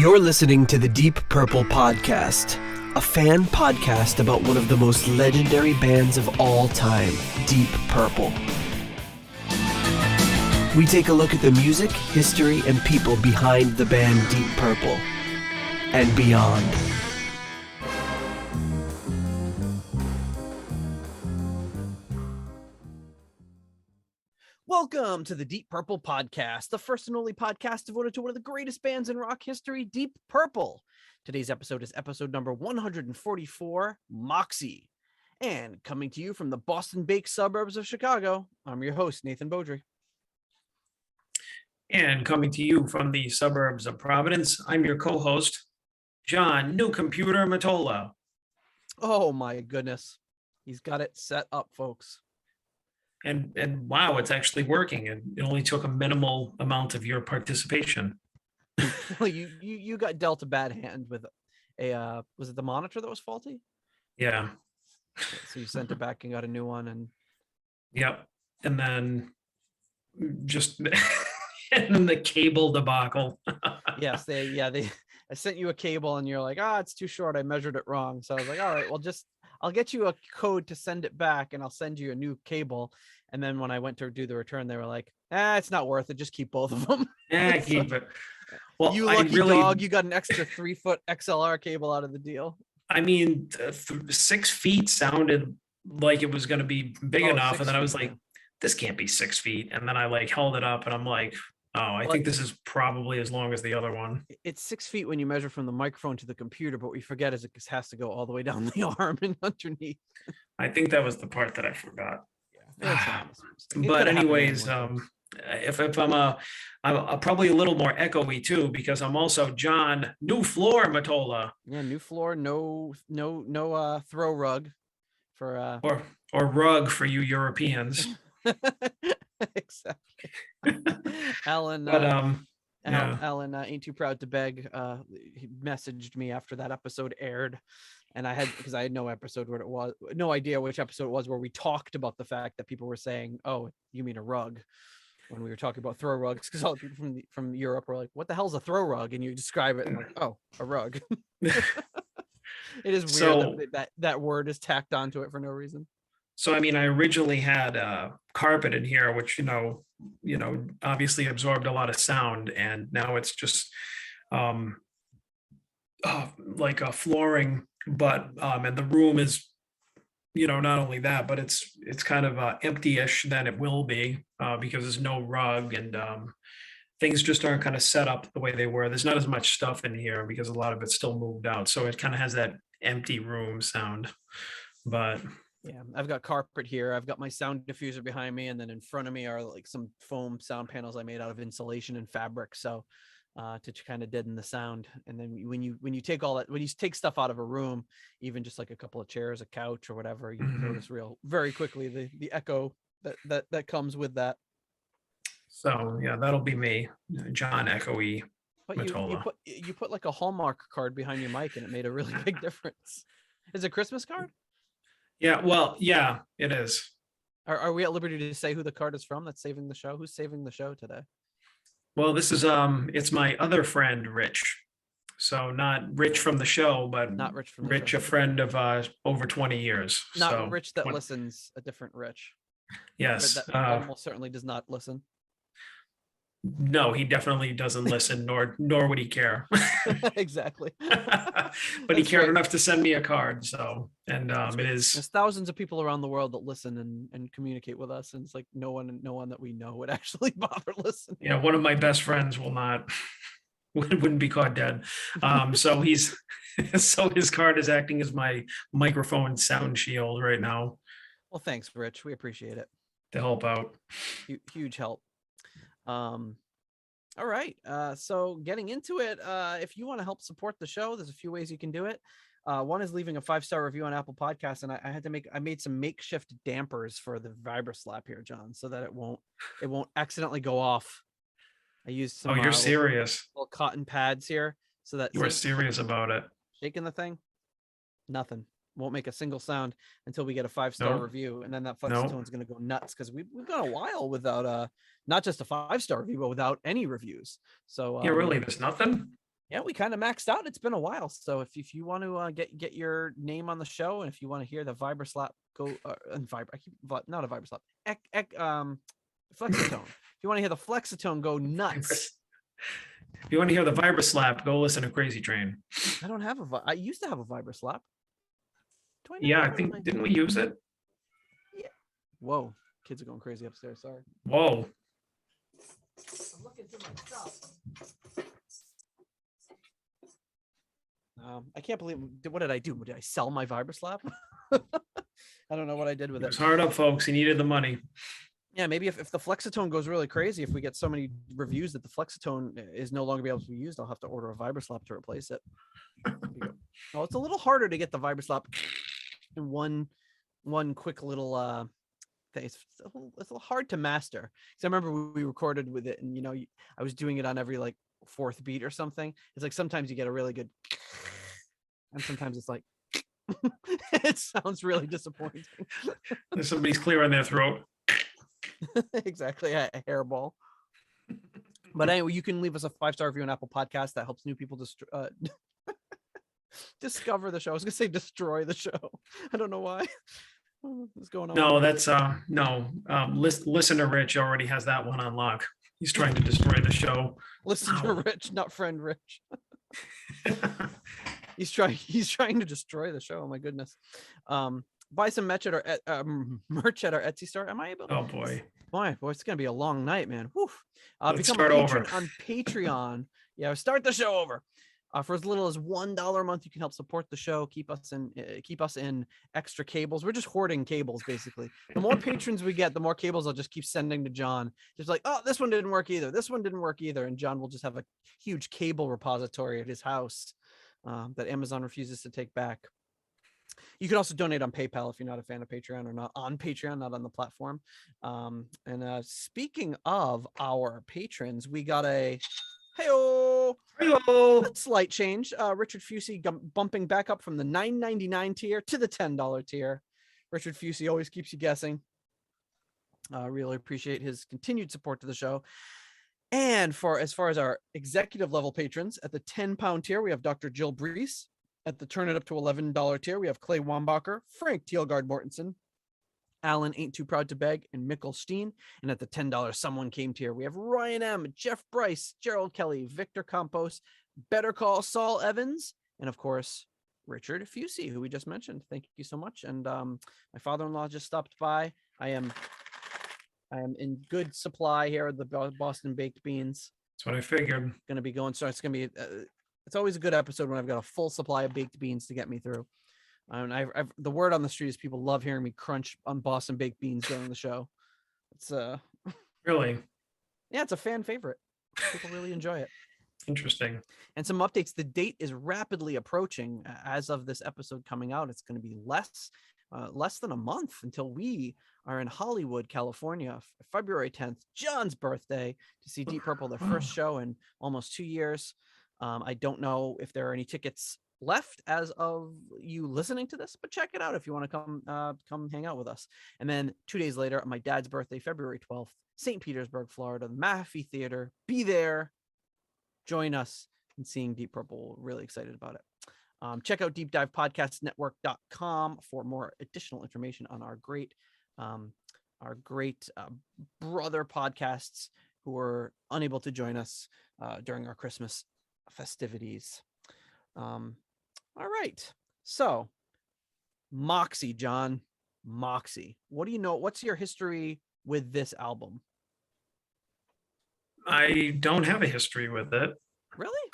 You're listening to the Deep Purple Podcast, a fan podcast about one of the most legendary bands of all time, Deep Purple. We take a look at the music, history, and people behind the band Deep Purple and beyond. Welcome to the Deep Purple Podcast, the first and only podcast devoted to one of the greatest bands in rock history, Deep Purple. Today's episode is episode number 144, Moxy. And coming to you from the Boston-based suburbs of Chicago, I'm your host, Nathan Beaudry. And coming to you from the suburbs of Providence, I'm your co-host, John New Computer Matola. Oh my goodness. He's got it set up, folks. And wow, it's actually working. And it only took a minimal amount of your participation. Well, you got dealt a bad hand with a was it the monitor that was faulty? Yeah. So you sent it back and got a new one, and yep. And then just and then the cable debacle. Yes, I sent you a cable and you're like, it's too short. I measured it wrong. So I was like, all right, well, I'll get you a code to send it back and I'll send you a new cable. And then when I went to do the return, they were like, it's not worth it. Just keep both of them. Yeah, keep it. Well, you lucky dog, you got an extra 3-foot XLR cable out of the deal. I mean, 6 feet sounded like it was going to be big enough. And then I was like, this can't be 6 feet. And then I held it up and I'm like, I think this is probably as long as the other one. It's 6 feet when you measure from the microphone to the computer, but what we forget is it has to go all the way down the arm and underneath. I think that was the part that I forgot. Yeah, but anyways, if I'm probably a little more echoey too, because I'm also John New Floor Matola. Yeah, new floor, no throw rug for or rug for you Europeans. Exactly. Alan, Alan ain't too proud to beg. He messaged me after that episode aired, and because I had no idea which episode it was, where we talked about the fact that people were saying, "Oh, you mean a rug?" when we were talking about throw rugs, because all the people from Europe were like, "What the hell's a throw rug?" and you describe it, and like, "Oh, a rug." It is weird that word is tacked onto it for no reason. So, I mean, I originally had carpet in here, which, obviously absorbed a lot of sound. And now it's just like a flooring, but and the room is, not only that, but it's kind of empty-ish than it will be because there's no rug and things just aren't kind of set up the way they were. There's not as much stuff in here because a lot of it's still moved out. So it kind of has that empty room sound, but... Yeah, I've got carpet here. I've got my sound diffuser behind me, and then in front of me are some foam sound panels I made out of insulation and fabric, so to kind of deaden the sound. And then when you take stuff out of a room, even just like a couple of chairs, a couch, or whatever, you notice very quickly the echo that comes with that. So yeah, that'll be me, John Echoey. But you put like a Hallmark card behind your mic, and it made a really big difference. Is it a Christmas card? Yeah, well, yeah, it is. Are we at liberty to say who the card is from that's saving the show? Who's saving the show today? Well, this is it's my other friend, Rich. So not Rich from the show, but not Rich from the Rich, show. A friend of over 20 years. Not Rich that listens, a different Rich. Yes. That almost certainly does not listen. No, he definitely doesn't listen, nor would he care. Exactly. But he cared enough to send me a card. So, and it is. There's thousands of people around the world that listen and communicate with us, and it's like no one that we know would actually bother listening. Yeah, one of my best friends wouldn't be caught dead. So so his card is acting as my microphone sound shield right now. Well, thanks, Rich. We appreciate it. To help out. Huge help. All right. So getting into it, if you want to help support the show, there's a few ways you can do it. One is leaving a 5-star review on Apple Podcasts, and I made some makeshift dampers for the VibraSlap here, John, so that it won't accidentally go off. I used some. Oh, you're serious. Little cotton pads here, so that you are serious about it. Shaking the thing, nothing. Won't make a single sound until we get a 5-star review, and then that Flexiton's going to go nuts because we've gone a while without not just a 5-star review, but without any reviews. So yeah, really, there's nothing. Yeah, we kind of maxed out. It's been a while. So if you want to get your name on the show, and if you want to hear the vibra slap go and vibra, not a vibra slap, flexitone. If you want to hear the flexitone go nuts. If you want to hear the vibra slap, go listen to Crazy Train. I don't have I used to have a vibra slap. Yeah, I think, didn't we use it? Yeah. Whoa, kids are going crazy upstairs. Sorry. Whoa. I'm looking through my stuff. I can't believe, what did I do? Did I sell my vibra slap? I don't know what I did with it. It was hard up, folks. He needed the money. Yeah, maybe if the flexitone goes really crazy, if we get so many reviews that the flexitone is no longer be able to be used, I'll have to order a vibra slap to replace it. Oh, it's a little harder to get the vibra slap in one quick little thing. It's a little hard to master. Because I remember we recorded with it, and I was doing it on every like fourth beat or something. It's like sometimes you get a really good, and sometimes it's like it sounds really disappointing. Somebody's clearing their throat. Exactly, a hairball. But anyway, you can leave us a 5-star review on Apple Podcasts. That helps new people discover the show. I was gonna say destroy the show. I don't know why. What's going on? No, that's no. Listener Rich already has that one on lock. He's trying to destroy the show. Listener Rich, not friend Rich. He's trying to destroy the show. Oh my goodness. Buy some merch at our Etsy store. Am I able to? Oh boy. Boy, it's gonna be a long night, man. Let's Become start a patron over. on Patreon. Yeah, start the show over. For as little as $1 a month, you can help support the show. Keep us in extra cables. We're just hoarding cables, basically. The more patrons we get, the more cables I'll just keep sending to John. Just like, oh, this one didn't work either. This one didn't work either, and John will just have a huge cable repository at his house that Amazon refuses to take back. You can also donate on PayPal if you're not a fan of Patreon or not on Patreon, not on the platform. And speaking of our patrons, we got a slight change. Richard Fusey bumping back up from the $9.99 tier to the $10 tier. Richard Fusey always keeps you guessing. Really appreciate his continued support to the show. And as far as our executive level patrons, at the £10 tier, we have Dr. Jill Brees. At the turn it up to $11 tier, we have Clay Wambacher, Frank Teelgard Mortensen, Alan Ain't Too Proud to Beg, and Mikkel Steen. And at the $10 Someone Came tier, we have Ryan M., Jeff Bryce, Gerald Kelly, Victor Campos, Better Call Saul Evans, and of course, Richard Fusey, who we just mentioned. Thank you so much. And my father-in-law just stopped by. I am in good supply here of the Boston baked beans. That's what I figured. Going to be going. So it's going to be. It's always a good episode when I've got a full supply of baked beans to get me through. And I've the word on the street is people love hearing me crunch on Boston baked beans during the show. It's really, yeah, it's a fan favorite. People really enjoy it. Interesting. And some updates. The date is rapidly approaching. As of this episode coming out, it's going to be less than a month until we are in Hollywood, California, February 10th, John's birthday, to see Deep Purple, their first show in almost 2 years. I don't know if there are any tickets left as of you listening to this, but check it out if you want to come hang out with us. And then 2 days later, on my dad's birthday, February 12th, St. Petersburg, Florida, the Mahaffey Theater. Be there, join us in seeing Deep Purple. Really excited about it. Check out deepdivepodcastnetwork.com for more additional information on our great brother podcasts who were unable to join us during our Christmas festivities. All right, so Moxy, John, Moxy, what do you know? What's your history with this album? I don't have a history with it. Really?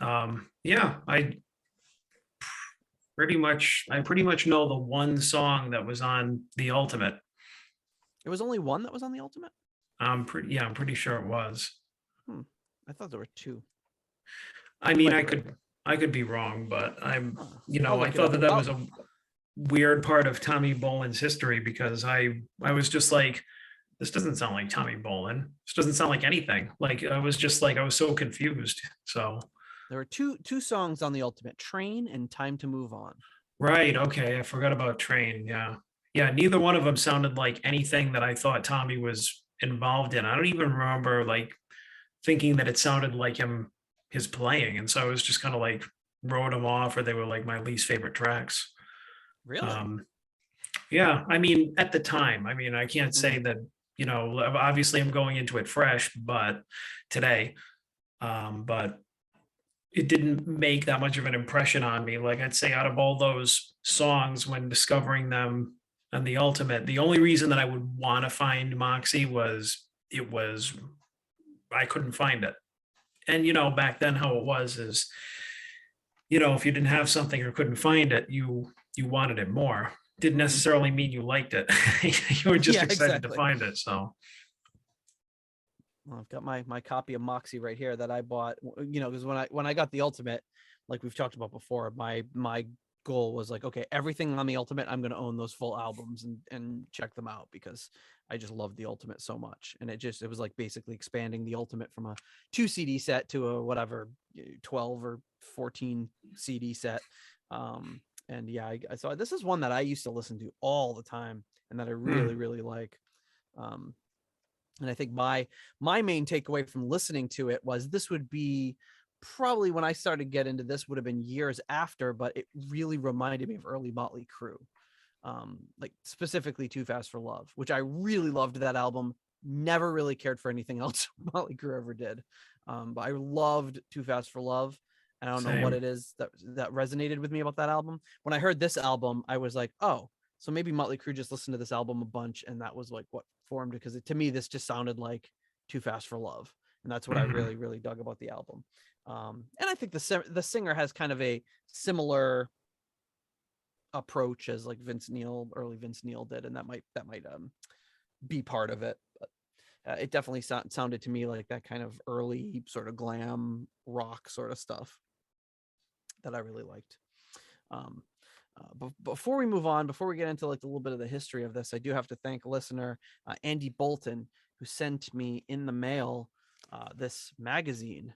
Yeah, I pretty much know the one song that was on the Ultimate. It was only one that was on the Ultimate? I'm pretty sure it was. I thought there were two. I mean, I could be wrong, but I thought that was a weird part of Tommy Bolin's history, because I was just like, this doesn't sound like Tommy Bolin. This doesn't sound like anything. Like, I was so confused. So there were two songs on the Ultimate, Train and Time to Move On. Right. Okay. I forgot about Train. Yeah. Yeah. Neither one of them sounded like anything that I thought Tommy was involved in. I don't even remember like thinking that it sounded like him his playing, and so I was just kind of like wrote them off, or they were like my least favorite tracks. Really? Yeah, I mean, at the time, I mean, I can't say Mhm. that, obviously I'm going into it fresh, but today, but it didn't make that much of an impression on me. Like I'd say out of all those songs when discovering them on the ultimate, the only reason that I would want to find Moxie was it was I couldn't find it. And back then how it was is, if you didn't have something or couldn't find it, you wanted it more. Didn't Mhm. necessarily mean you liked it. You were just Yeah, excited to exactly. find it. So Well, I've got my copy of Moxie right here that I bought. Because when I got the ultimate, like we've talked about before, my goal was like, okay, everything on the ultimate, I'm going to own those full albums and check them out because I just love the ultimate so much. And it was like basically expanding the ultimate from a 2 CD set to a whatever 12 or 14 CD set. And yeah, so this is one that I used to listen to all the time and that I really really like. Um, and I think my main takeaway from listening to it was this would be probably when I started to get into this would have been years after, but it really reminded me of early Motley Crue. Like specifically Too Fast for Love, which I really loved that album. Never really cared for anything else Motley Crue ever did. But I loved Too Fast for Love. And I don't know what same. it is that resonated with me about that album. When I heard this album, I was like, oh, so maybe Motley Crue just listened to this album a bunch, and that was like what formed it. Because to me, this just sounded like Too Fast for Love, and that's what I Mhm. really, really dug about the album. And I think the singer has kind of a similar approach as like early Vince Neil did, and that might be part of it. But it definitely sounded to me like that kind of early sort of glam rock sort of stuff that I really liked. Um, but before we move on, before we get into like a little bit of the history of this, I do have to thank listener Andy Bolton, who sent me in the mail this magazine,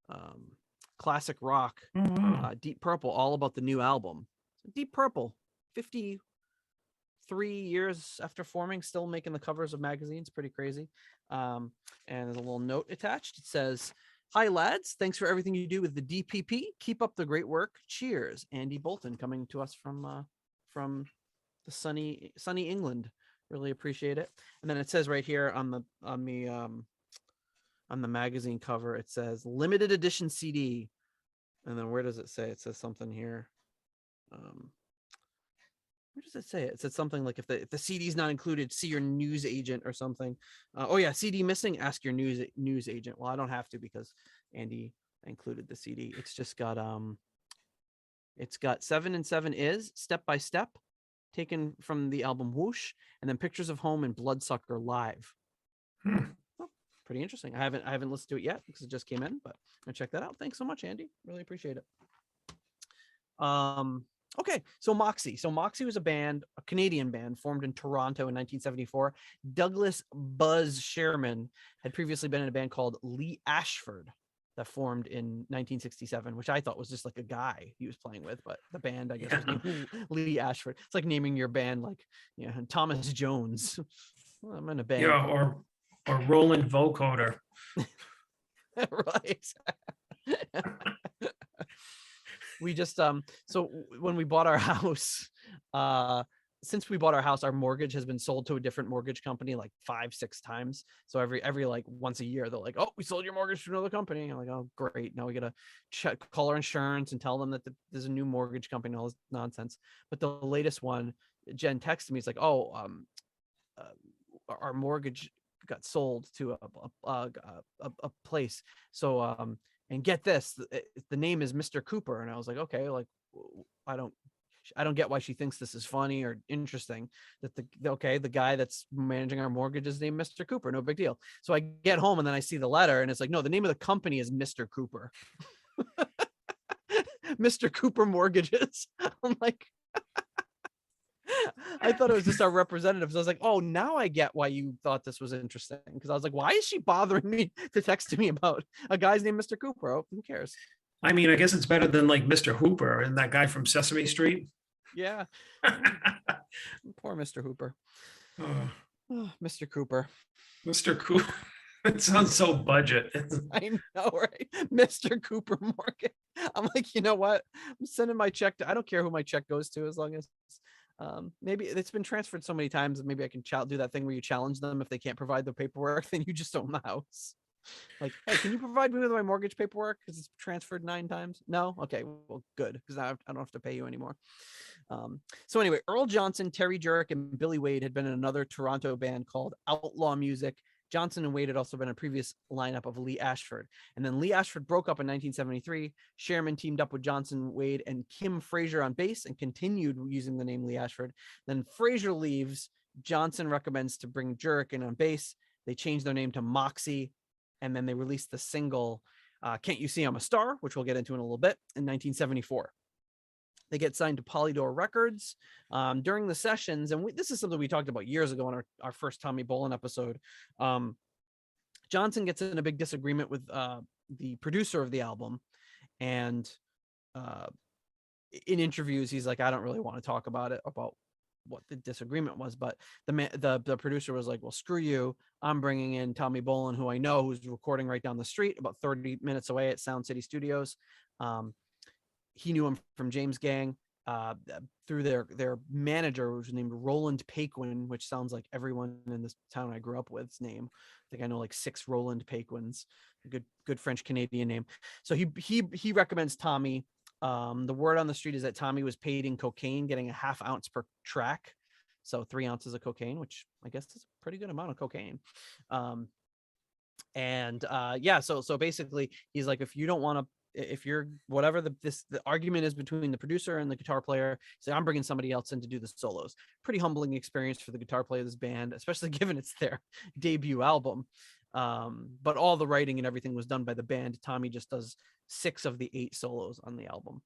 um, Classic Rock, Oh, wow. Deep Purple, all about the new album. Deep Purple, 53 years after forming, still making the covers of magazines. Pretty crazy. And there's a little note attached. It says, "Hi lads, thanks for everything you do with the DPP. Keep up the great work. Cheers." Andy Bolton, coming to us from the sunny England. Really appreciate it. And then it says right here on the magazine cover, it says limited edition CD. And then where does it say? It says something here. Where does it say it? It said something like if the CD is not included, see your news agent or something. Oh yeah, CD missing, ask your news agent. Well, I don't have to because Andy included the CD. It's got 7 and 7 is Step by Step, taken from the album Whoosh, and then Pictures of Home and Bloodsucker Live. Hmm. Oh, pretty interesting. I haven't listened to it yet because it just came in, but I'm gonna check that out. Thanks so much, Andy. Really appreciate it. Okay, so Moxy. So Moxy was a Canadian band formed in Toronto in 1974. Douglas Buzz Sherman had previously been in a band called Lee Ashford that formed in 1967, which I thought was just like a guy he was playing with, but the band, I guess, was named Lee Ashford. It's like naming your band like, Thomas Jones. Well, I'm in a band Yeah, called or Roland vocoder. right. We just so when we bought our house, since we bought our house, our mortgage has been sold to a different mortgage company like 5-6 times. So every like once a year they're like, oh, we sold your mortgage to another company. And I'm like, oh great, now we gotta call our insurance and tell them that there's a new mortgage company and all this nonsense. But the latest one, Jen texted me, it's like, oh, our mortgage got sold to a place. So and get this, the name is Mr. Cooper. And I was like, okay, like I don't get why she thinks this is funny or interesting that the guy that's managing our mortgage is named Mr. Cooper. No big deal. So I get home and then I see the letter and it's like, no, the name of the company is Mr. Cooper. Mr. Cooper Mortgages. I'm like, I thought it was just our representatives. I was like, oh, now I get why you thought this was interesting. Because I was like, why is she bothering me to text me about a guy's named Mr. Cooper? Oh, who cares? I mean, I guess it's better than like Mr. Hooper and that guy from Sesame Street. Yeah. Poor Mr. Hooper. Oh, Oh, Mr. Cooper. Mr. Cooper. It sounds so budget. I know, right? Mr. Cooper Morgan. I'm like, you know what? I'm sending my check to, I don't care who my check goes to, as long as maybe it's been transferred so many times. Maybe I can do that thing where you challenge them. If they can't provide the paperwork, then you just own the house. Like, hey, can you provide me with my mortgage paperwork? Because it's transferred 9 times. No? Okay, well, good. Because I don't have to pay you anymore. So anyway, Earl Johnson, Terry Jurek, and Billy Wade had been in another Toronto band called Outlaw Music. Johnson and Wade had also been in a previous lineup of Lee Ashford. And then Lee Ashford broke up in 1973. Sherman teamed up with Johnson, Wade, and Kim Frazier on bass and continued using the name Lee Ashford. Then Frazier leaves. Johnson recommends to bring Jurek in on bass. They changed their name to Moxy. And then they released the single Can't You See I'm a Star, which we'll get into in a little bit, in 1974. They get signed to Polydor Records during the sessions. And this is something we talked about years ago in our first Tommy Bolin episode. Johnson gets in a big disagreement with the producer of the album. And in interviews, he's like, I don't really want to talk about what the disagreement was. But the producer was like, well, screw you. I'm bringing in Tommy Bolin, who I know, who's recording right down the street, about 30 minutes away at Sound City Studios. He knew him from James Gang through their manager, which was named Roland Paquin, which sounds like everyone in this town I grew up with's name. I think I know like 6 Roland Paquins, a good French Canadian name. So he recommends Tommy. The word on the street is that Tommy was paid in cocaine, getting a ½ ounce per track. So 3 ounces of cocaine, which I guess is a pretty good amount of cocaine. So basically he's like, if you don't want to, if you're whatever the argument is between the producer and the guitar player, say I'm bringing somebody else in to do the solos. Pretty humbling experience for the guitar player of this band, especially given it's their debut album. But all the writing and everything was done by the band. Tommy just does 6 of the 8 solos on the album.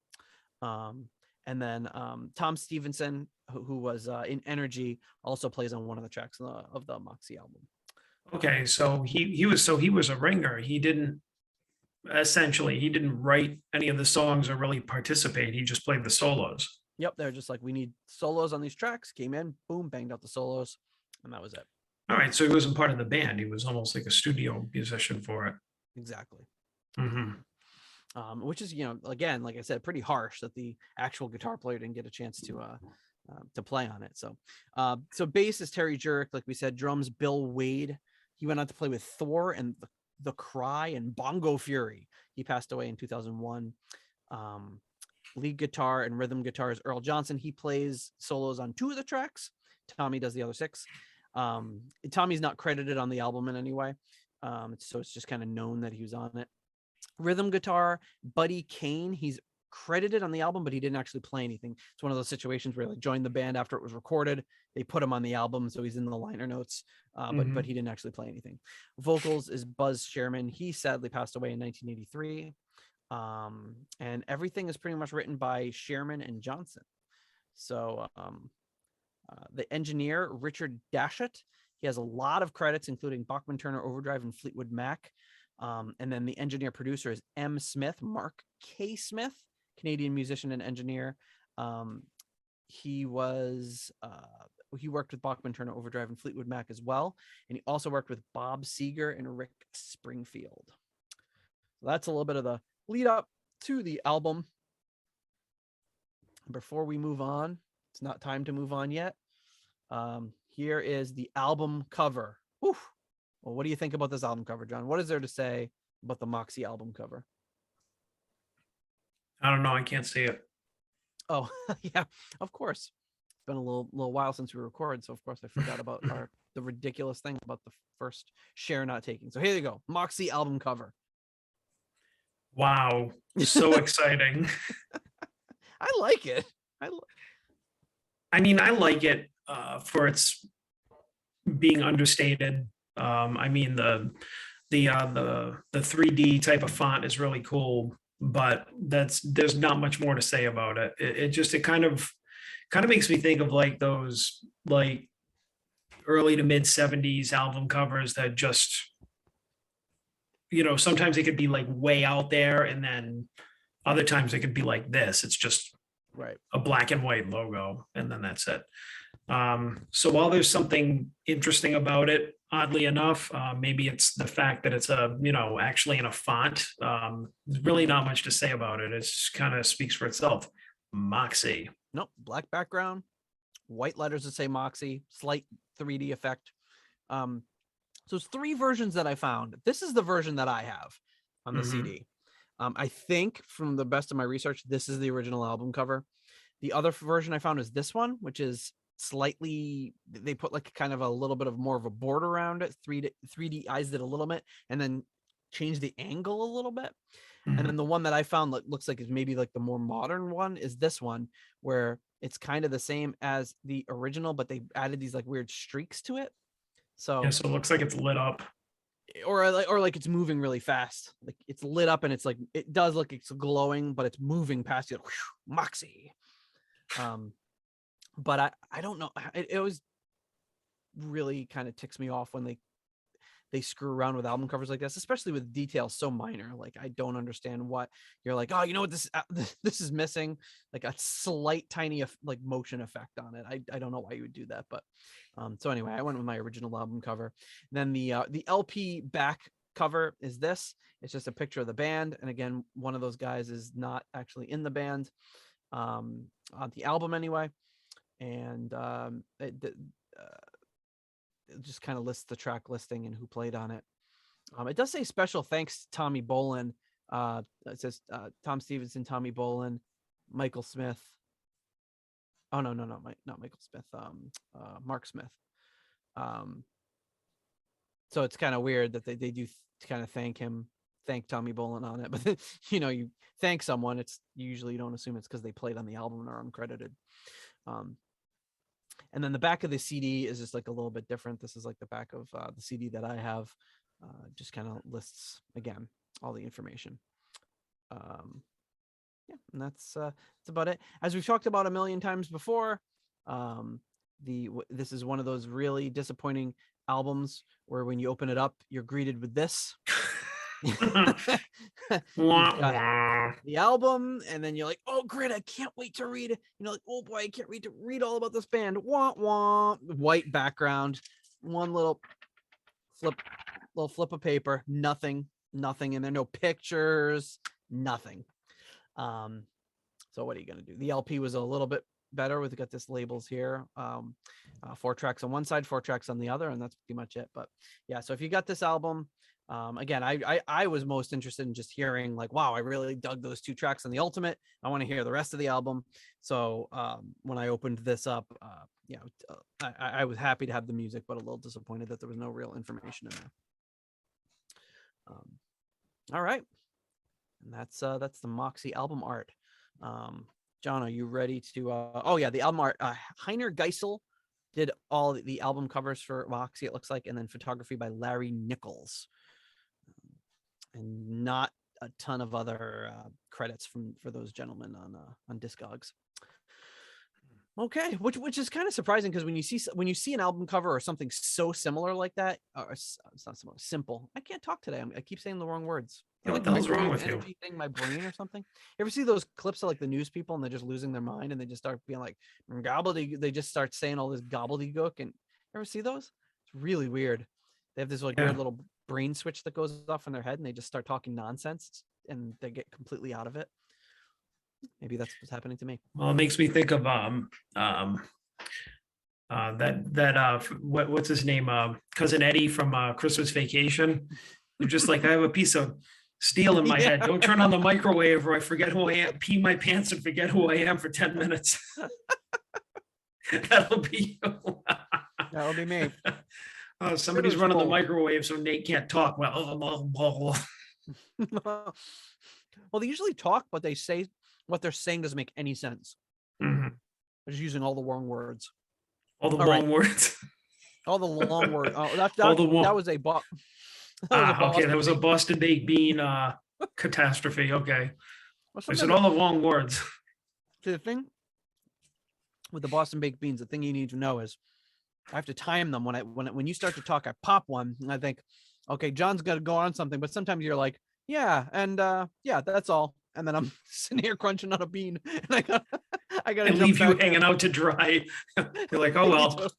And then Tom Stevenson, who was in Energy, also plays on one of the tracks of the Moxy album. Okay, so he was a ringer. He didn't write any of the songs or really participate. He just played the solos. Yep, they're just like, we need solos on these tracks. Came in, boom, banged out the solos, and that was it. All right, so he wasn't part of the band. He was almost like a studio musician for it. Exactly. Mm-hmm. Which is, again, like I said, pretty harsh that the actual guitar player didn't get a chance to play on it. So bass is Terry Jurek, like we said. Drums, Bill Wade. He went on to play with Thor and the Cry and Bongo Fury. He passed away in 2001. Lead guitar and rhythm guitar is Earl Johnson. He plays solos on 2 of the tracks. Tommy does the other 6. Tommy's not credited on the album in any way. So it's just kind of known that he was on it. Rhythm guitar, Buddy Kane. He's credited on the album, but he didn't actually play anything. It's one of those situations where he joined the band after it was recorded. They put him on the album, so he's in the liner notes, but he didn't actually play anything. Vocals is Buzz Sherman. He sadly passed away in 1983. And everything is pretty much written by Sherman and Johnson. So the engineer, Richard Dashett, he has a lot of credits, including Bachman Turner Overdrive and Fleetwood Mac. And then the engineer producer is M. Smith, Mark K. Smith, Canadian musician and engineer. He worked with Bachman Turner Overdrive and Fleetwood Mac as well. And he also worked with Bob Seger and Rick Springfield. So that's a little bit of the lead up to the album. Before we move on, it's not time to move on yet. Here is the album cover. Whew. Well, what do you think about this album cover, John? What is there to say about the Moxy album cover? I don't know. I can't see it. Oh, yeah, of course. It's been a little while since we recorded, so of course I forgot about the ridiculous thing about the first share not taking. So here you go, Moxy album cover. Wow, so exciting. I like it. I mean, I like it for its being understated. I mean, the 3D type of font is really cool, but there's not much more to say about it. It kind of makes me think of like those like early to mid 70s album covers that just, sometimes it could be like way out there, and then other times it could be like this. It's just right, a black and white logo, and then that's it. So while there's something interesting about it, oddly enough. Maybe it's the fact that it's actually in a font. There's really not much to say about it. It's kind of speaks for itself. Moxy. Nope, black background, white letters that say Moxy, slight 3D effect. So it's 3 versions that I found. This is the version that I have on the CD. I think from the best of my research, this is the original album cover. The other version I found is this one, which is slightly, they put like kind of a little bit of more of a border around it, 3D-ized it a little bit, and then changed the angle a little bit. And then the one that I found that looks like is maybe like the more modern one is this one, where it's kind of the same as the original, but they added these like weird streaks to it. So yeah, so it looks like it's lit up. Or like it's moving really fast. Like it's lit up and it's like, it does look, it's glowing, but it's moving past you. Whew, Moxy. But I don't know. It was really kind of ticks me off when they screw around with album covers like this, especially with details so minor. Like I don't understand what you're like, oh, you know what, this is missing, like a slight tiny like motion effect on it. I don't know why you would do that, but so anyway, I went with my original album cover. And then the LP back cover is this. It's just a picture of the band, and again, one of those guys is not actually in the band on the album anyway. And it just kind of lists the track listing and who played on it. It does say special thanks to Tommy Bolin. It says Tom Stevenson, Tommy Bolin, Michael Smith. Oh no, not Michael Smith. Mark Smith. So it's kind of weird that they do kind of thank Tommy Bolin on it, but you thank someone, it's usually, you don't assume it's because they played on the album and are uncredited. And then the back of the CD is just like a little bit different. This is like the back of the CD that I have. Just kind of lists again all the information. Yeah, and that's about it. As we've talked about a million times before, this is one of those really disappointing albums where when you open it up, you're greeted with this. The album, and then you're like, oh great, I can't wait to read it. Like, oh boy, I can't wait to read all about this band. Wah wah. White background, one little flip of paper, nothing in there, no pictures, nothing. So what are you gonna do? The LP was a little bit better. We've got this labels here, 4 tracks on one side, 4 tracks on the other, and that's pretty much it. But yeah, so if you got this album, again, I was most interested in just hearing like, wow, I really dug those 2 tracks on the Ultimate. I want to hear the rest of the album. So when I opened this up, I was happy to have the music, but a little disappointed that there was no real information in there. All right, and that's the Moxy album art. John, are you ready to? Oh yeah, the album art. Heiner Geisel did all the album covers for Moxy, it looks like, and then photography by Larry Nichols. And not a ton of other credits for those gentlemen on Discogs. Okay, which is kind of surprising, because when you see an album cover or something so similar like that, or it's not similar, simple. I can't talk today. I keep saying the wrong words. Yeah, what the hell's wrong with you? Thing, my brain or something. You ever see those clips of like the news people and they're just losing their mind and they just start being like gobbledygook? They just start saying all this gobbledygook. And you ever see those? It's really weird. They have this like weird little brain switch that goes off in their head and they just start talking nonsense and they get completely out of it. Maybe that's what's happening to me. Well, it makes me think of what's his name, Cousin Eddie from Christmas Vacation. They're just like, I have a piece of steel in my head. Don't turn on the microwave or I forget who I am. Pee my pants and forget who I am for 10 minutes. That'll be you. That'll be me. Somebody's running the microwave so Nate can't talk. Well, they usually talk, but they say what they're saying doesn't make any sense. Mm-hmm. They're just using all the wrong words. All the long words. All the long words. Oh, that was a okay, that was a Boston baked bean catastrophe. Okay. I said all the long words. See, the thing with the Boston baked beans, the thing you need to know is I have to time them. When you start to talk, I pop one and I think, okay, John's got to go on something. But sometimes you're like, yeah, and yeah, that's all. And then I'm sitting here crunching on a bean, and I got to leave you hanging out to dry. You're like, oh well.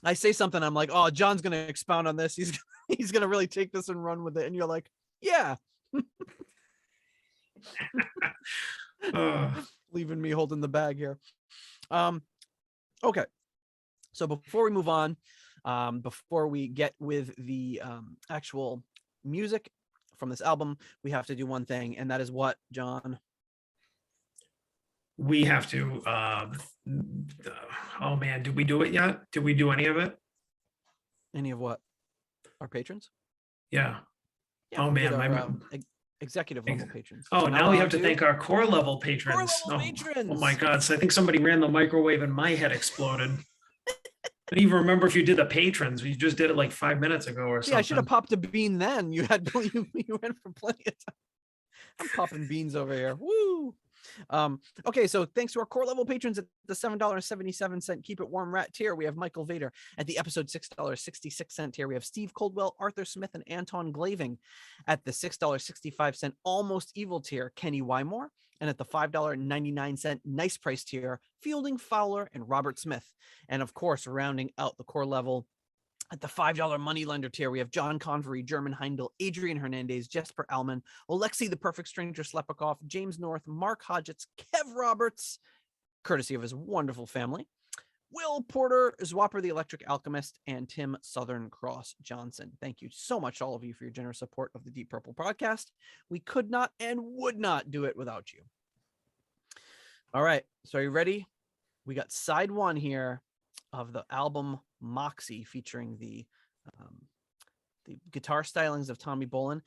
I say something, I'm like, oh, John's gonna expound on this. He's gonna really take this and run with it. And you're like, yeah. Leaving me holding the bag here. Okay. So before we move on, before we get with the actual music from this album, we have to do one thing, and that is what, John? We have to, oh man, did we do it yet? Did we do any of it? Any of what? Our patrons? Yeah. Oh man, our, executive level patrons. Oh, so now we have to thank our core level patrons. Patrons. Oh my God. So I think somebody ran the microwave and my head exploded. I don't even remember if you did the patrons. We just did it like 5 minutes ago or something. Yeah, I should have popped a bean then. You went for plenty of time. I'm popping beans over here. Woo! Okay, so thanks to our core level patrons at the $7.77 Keep It Warm Rat tier, we have Michael Vader. At the episode $6.66 tier, we have Steve Coldwell, Arthur Smith, and Anton Glaving. At the $6.65 Almost Evil tier, Kenny Wymore. And at the $5.99 Nice Price tier, Fielding Fowler and Robert Smith. And of course, rounding out the core level, at the $5 Moneylender tier, we have John Convery, German Heindel, Adrian Hernandez, Jesper Alman, Alexei the Perfect Stranger Slepikoff, James North, Mark Hodgetts, Kev Roberts, courtesy of his wonderful family, Will Porter, Zwapper the Electric Alchemist, and Tim Southern Cross Johnson. Thank you so much, all of you, for your generous support of the Deep Purple podcast. We could not and would not do it without you. All right, so are you ready? We got side one here of the album Moxy, featuring the guitar stylings of Tommy Bolin.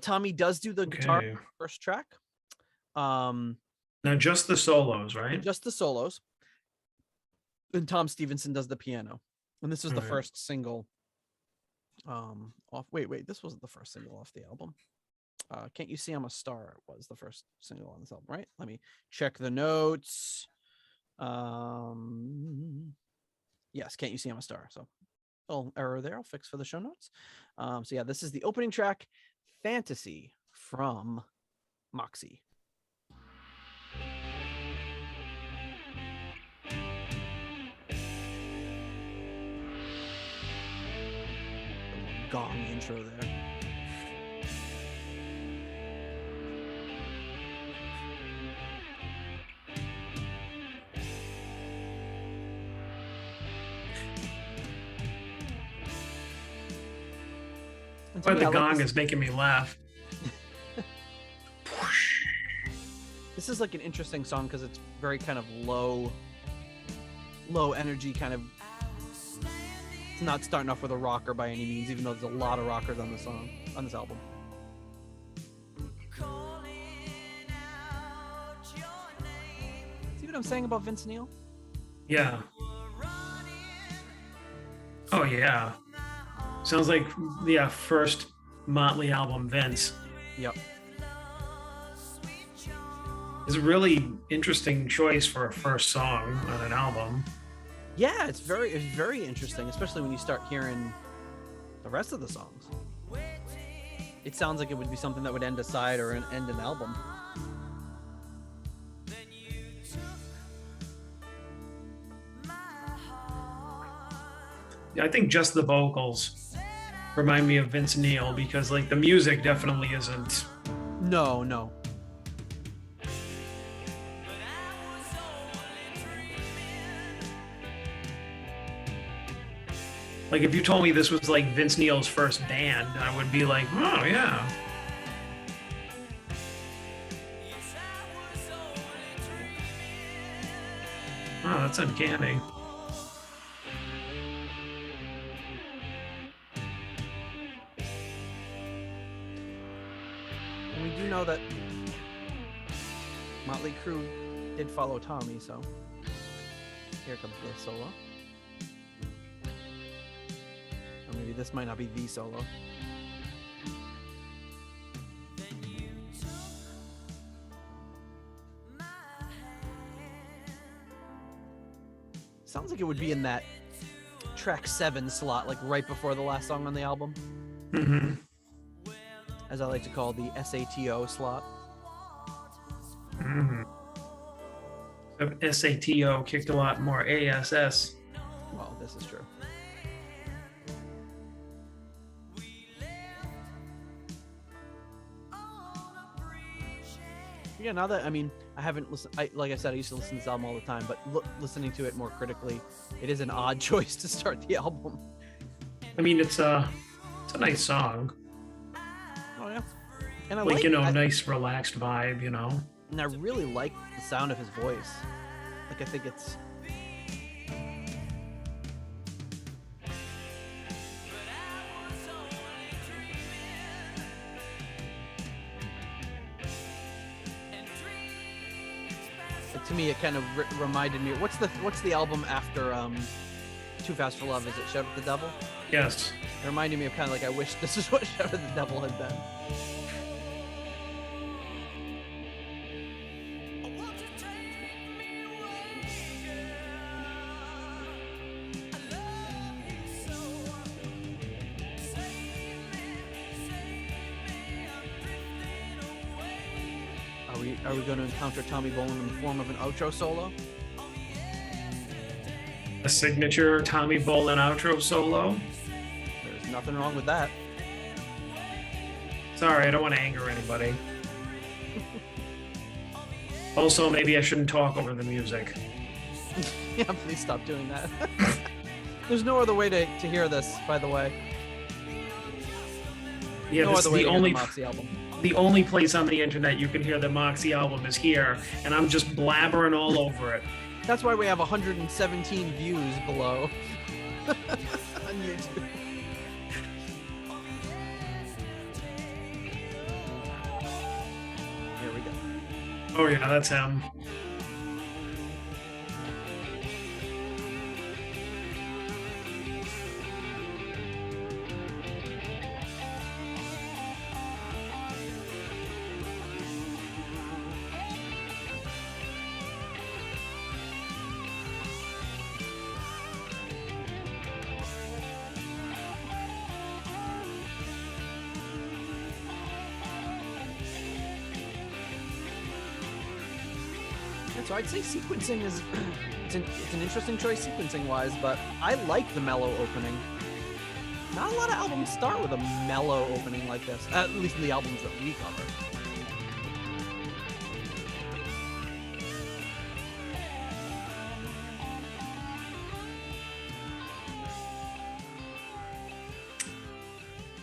Tommy does do the guitar first track. Now just the solos, right? Just the solos. And Tom Stevenson does the piano. And this was the first single off. Wait, this wasn't the first single off the album. Can't You See I'm a Star was the first single on this album, right? Let me check the notes. Yes, Can't You See I'm a Star. So little error there. I'll fix for the show notes. So yeah, this is the opening track, Fantasy, from Moxy. Gong intro there. Why the gong is making me laugh. This is like an interesting song because it's very kind of low energy, kind of. It's not starting off with a rocker by any means, even though there's a lot of rockers on this album. See what I'm saying about Vince Neil? Yeah. Oh yeah. Sounds like the first Motley album, Vince. Yep. It's a really interesting choice for a first song on an album. Yeah, it's very interesting, especially when you start hearing the rest of the songs. It sounds like it would be something that would end a side or end an album. Yeah, I think just the vocals remind me of Vince Neil because like the music definitely isn't. No. Like if you told me this was like Vince Neil's first band, I would be like, oh yeah. Oh, that's uncanny. And we do know that Motley Crue did follow Tommy, so here comes the solo. Or maybe this might not be the solo. Sounds like it would be in that track 7 slot, like right before the last song on the album. Mm-hmm. As I like to call the SATO slot. Mm-hmm. SATO kicked a lot more ASS. Well, this is true. Yeah, now that, I mean, I haven't listened, like I said, I used to listen to this album all the time, but listening to it more critically, it is an odd choice to start the album. I mean, it's a nice song. Oh yeah, and I like nice relaxed vibe, and I really like the sound of his voice. Like, I think it's to me, it kind of reminded me. What's the album after Too Fast for Love? Is it Shout at the Devil? Yes. It reminded me of kind of like, I wish this is what Shout at the Devil had been. Are we going to encounter Tommy Bolin in the form of an outro solo? A signature Tommy Bolin outro solo? There's nothing wrong with that. Sorry, I don't want to anger anybody. Also, maybe I shouldn't talk over the music. Yeah, please stop doing that. There's no other way to hear this, by the way. Yeah, no this other is way the to only hear the Moxy album. The only place on the internet you can hear the Moxy album is here, and I'm just blabbering all over it. That's why we have 117 views below on YouTube. Here we go. Oh yeah, that's him. So I'd say sequencing is it's an interesting choice sequencing wise, but I like the mellow opening. Not a lot of albums start with a mellow opening like this, at least in the albums that we cover.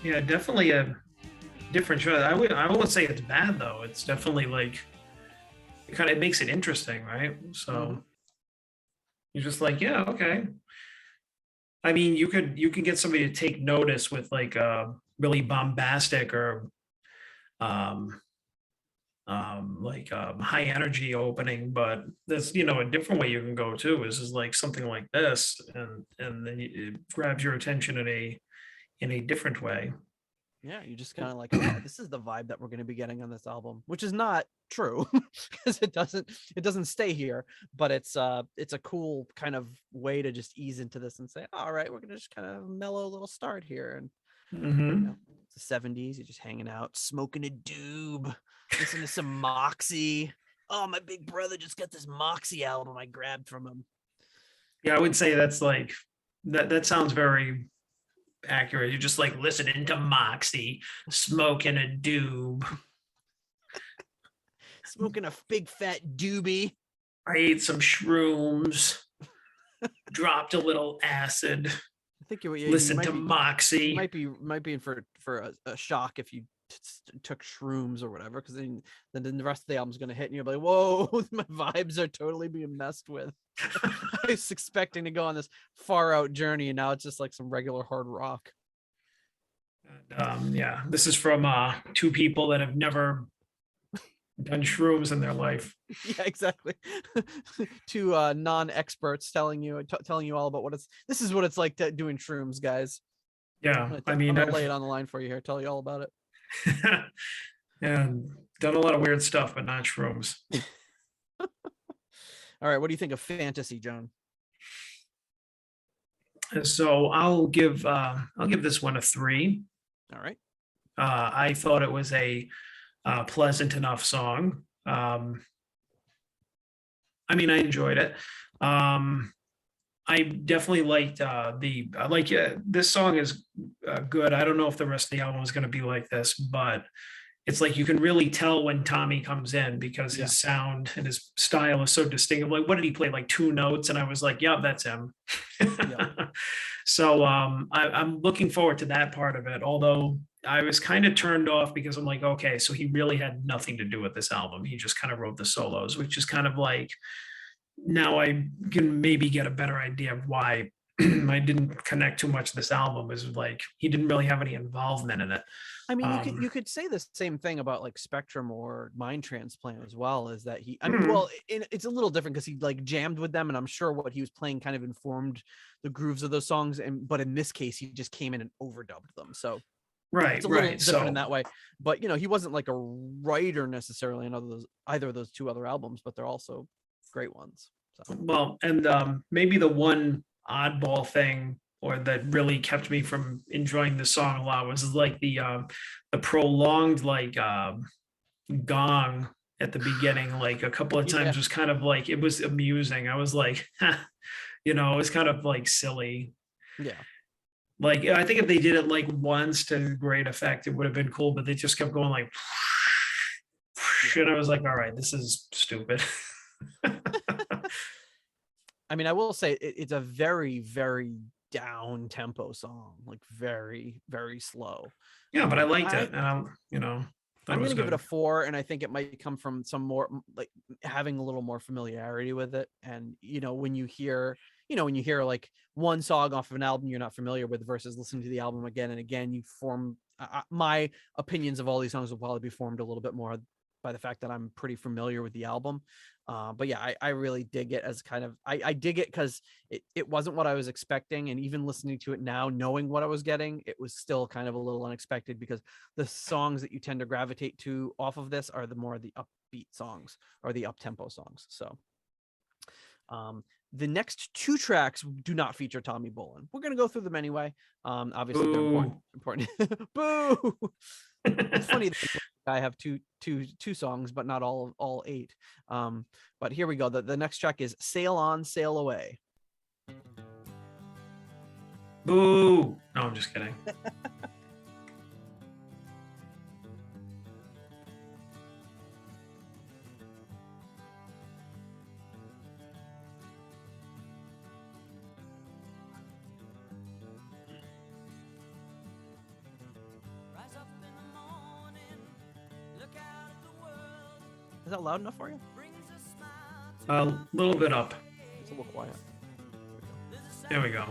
Yeah, definitely a different choice. I won't say it's bad though. It's definitely like it makes it interesting, right? So you're just like, yeah, okay. I mean, you could get somebody to take notice with like a really bombastic or high energy opening, but there's a different way you can go too. Is like something like this, and then it grabs your attention in a different way. Yeah, you just kind of like, oh, this is the vibe that we're going to be getting on this album, which is not true because it doesn't stay here, but it's a cool kind of way to just ease into this and say, all right, we're going to just kind of mellow a little start here. And it's the 70s, you're just hanging out, smoking a doob, listening to some Moxy. Oh, my big brother just got this Moxy album I grabbed from him. Yeah, I would say that's like that sounds very accurate. You're just like listening to Moxy, smoking a doob. Smoking a big fat doobie. I ate some shrooms, dropped a little acid. I think you listen to Moxy. You might be in for a shock if you took shrooms or whatever, because then the rest of the album's gonna hit and you'll be like, whoa, my vibes are totally being messed with. I was expecting to go on this far out journey, and now it's just like some regular hard rock. Yeah, this is from two people that have never done shrooms in their life. Yeah, exactly. Two non-experts telling you all about this is what it's like doing shrooms, guys. Yeah, I'm gonna lay it on the line for you here, tell you all about it. Yeah, done a lot of weird stuff, but not shrooms. All right, what do you think of Fantasy, John? So I'll give this one a 3. All right. I thought it was a pleasant enough song. I mean, I enjoyed it. I definitely liked this song is good. I don't know if the rest of the album is going to be like this, but it's like you can really tell when Tommy comes in because Yeah. his sound and his style is so distinctive. Like, what did he play? Like 2 notes, and I was like, "Yeah, that's him." So I'm looking forward to that part of it. Although I was kind of turned off because I'm like, okay, so he really had nothing to do with this album. He just kind of wrote the solos, which is kind of like, now I can maybe get a better idea of why I didn't connect too much to this album. Is like he didn't really have any involvement in it. I mean, you could say the same thing about like Spectrum or Mind Transplant as well. Is that he? I mean, well, it's a little different because he like jammed with them, and I'm sure what he was playing kind of informed the grooves of those songs. But in this case, he just came in and overdubbed them. So it's a little different in that way. But he wasn't like a writer necessarily in either of those 2 other albums, but they're also great ones. So. Well, and maybe the one oddball thing, or that really kept me from enjoying the song a lot, was like the prolonged like gong at the beginning, like a couple of times was kind of like, it was amusing. I was like, it was kind of like silly. Yeah. Like, I think if they did it like once to great effect, it would have been cool, but they just kept going like, and I was like, all right, this is stupid. I mean, I will say it's a very, very down tempo song, like very, very slow. Yeah, but I liked it, and I'm going to give it a 4, and I think it might come from some more like having a little more familiarity with it. And when you hear like one song off of an album you're not familiar with versus listening to the album again and again, you form my opinions of all these songs will probably be formed a little bit more by the fact that I'm pretty familiar with the album. But yeah, I really dig it as kind of, I dig it because it wasn't what I was expecting. And even listening to it now, knowing what I was getting, it was still kind of a little unexpected because the songs that you tend to gravitate to off of this are the more the upbeat songs or the up-tempo songs. So the next 2 tracks do not feature Tommy Bolin. We're going to go through them anyway. Obviously they're important. Boo! It's funny that I have two songs, but not all 8. But here we go. The next track is Sail On, Sail Away. Boo! No, I'm just kidding. Is that loud enough for you? A little bit up. It's a little quiet. There we go.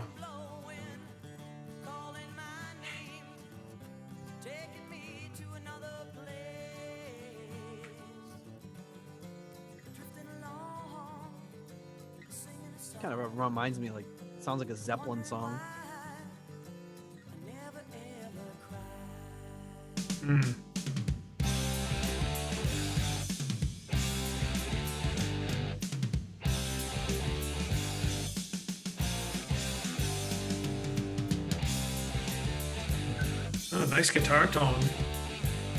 Kind of reminds me, like, sounds like a Zeppelin song. Oh, nice guitar tone.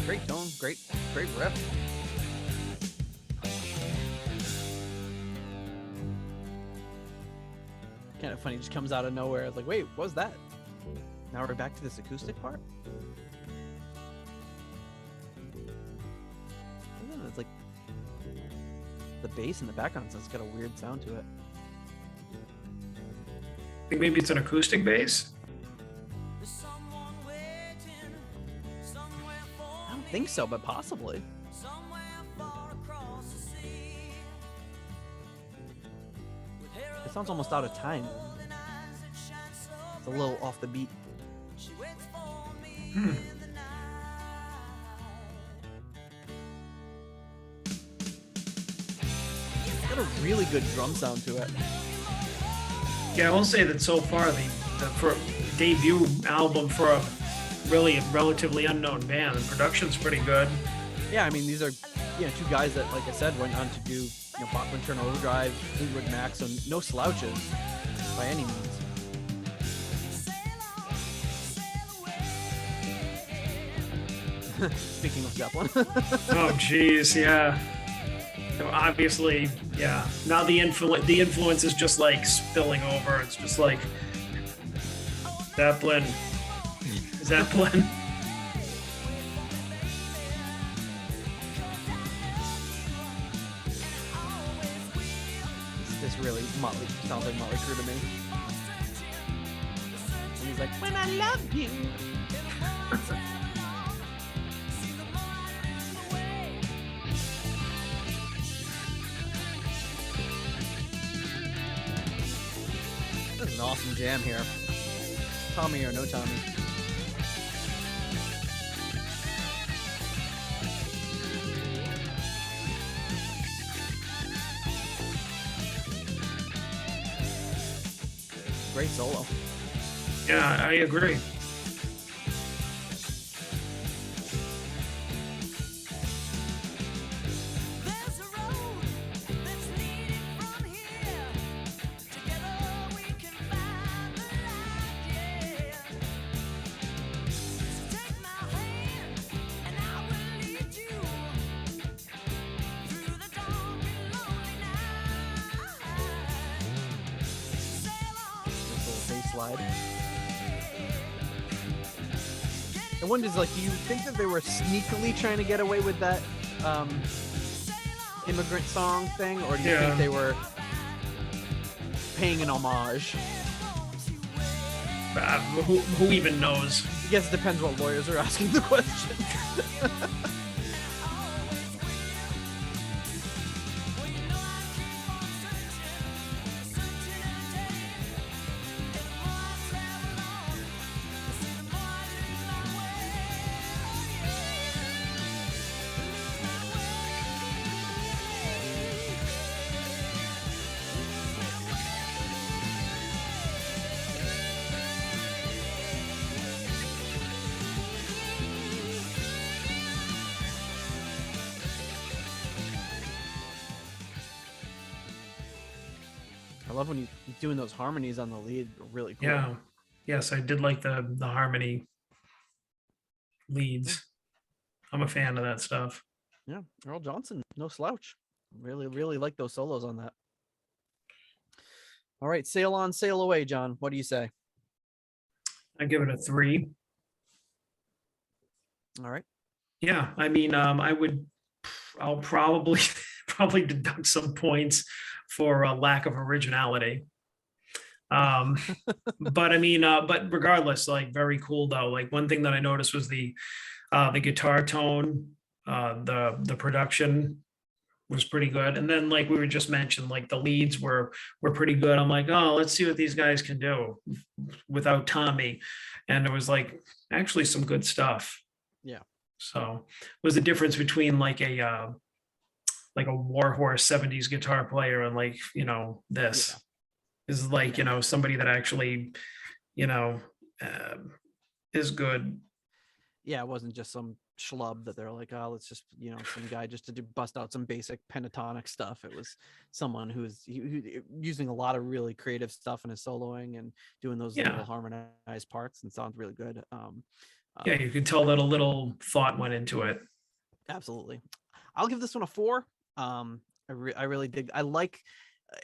Great tone, great riff. Kind of funny, just comes out of nowhere. Like, wait, what was that? Now we're back to this acoustic part. It's like the bass in the background, so it's got a weird sound to it. I think maybe it's an acoustic bass. I don't think so, but possibly. It sounds almost out of time. It's a little off the beat. It's got a really good drum sound to it. Yeah, I will say that so far, for debut album for a really relatively unknown band, the production's pretty good. Yeah, I mean, these are 2 guys that, like I said, went on to do Bachman Turner Overdrive, Fleetwood Mac, so no slouches by any means. Speaking of Zeppelin. Oh, geez, yeah. Obviously, yeah. Now the influence is just like spilling over. It's just like Zeppelin. Motley sounds like Motley Crue to me. And he's like, when I love you. This is an awesome jam here. Tommy or no Tommy. Great solo. Yeah, I agree. Slide. And one is like, do you think that they were sneakily trying to get away with that immigrant song thing, or do you think they were paying an homage? Who even knows? I guess it depends what lawyers are asking the question. I love when you're doing those harmonies on the lead. Really cool. Yeah. Yes, I did like the harmony leads. I'm a fan of that stuff. Yeah, Earl Johnson, no slouch. Really, really like those solos on that. All right, Sail On, Sail Away, John. What do you say? I give it a 3. All right. Yeah, I mean, I'll probably deduct some points for lack of originality. But I mean, but regardless, like, very cool though. Like, one thing that I noticed was the guitar tone, the production was pretty good. And then, like we were just mentioned, like the leads were pretty good. I'm like, oh, let's see what these guys can do without Tommy. And it was like actually some good stuff. Yeah. So it was the difference between like a warhorse 70s guitar player and, like, you know, this is like, you know, somebody that actually, you know, is good. Yeah, it wasn't just some schlub that they're like, oh, let's just, you know, some guy just to bust out some basic pentatonic stuff. It was someone who's using a lot of really creative stuff in his soloing and doing those little harmonized parts, and sounds really good. Yeah, you could tell that a little thought went into it. Absolutely. I'll give this one a 4. I really dig. I like.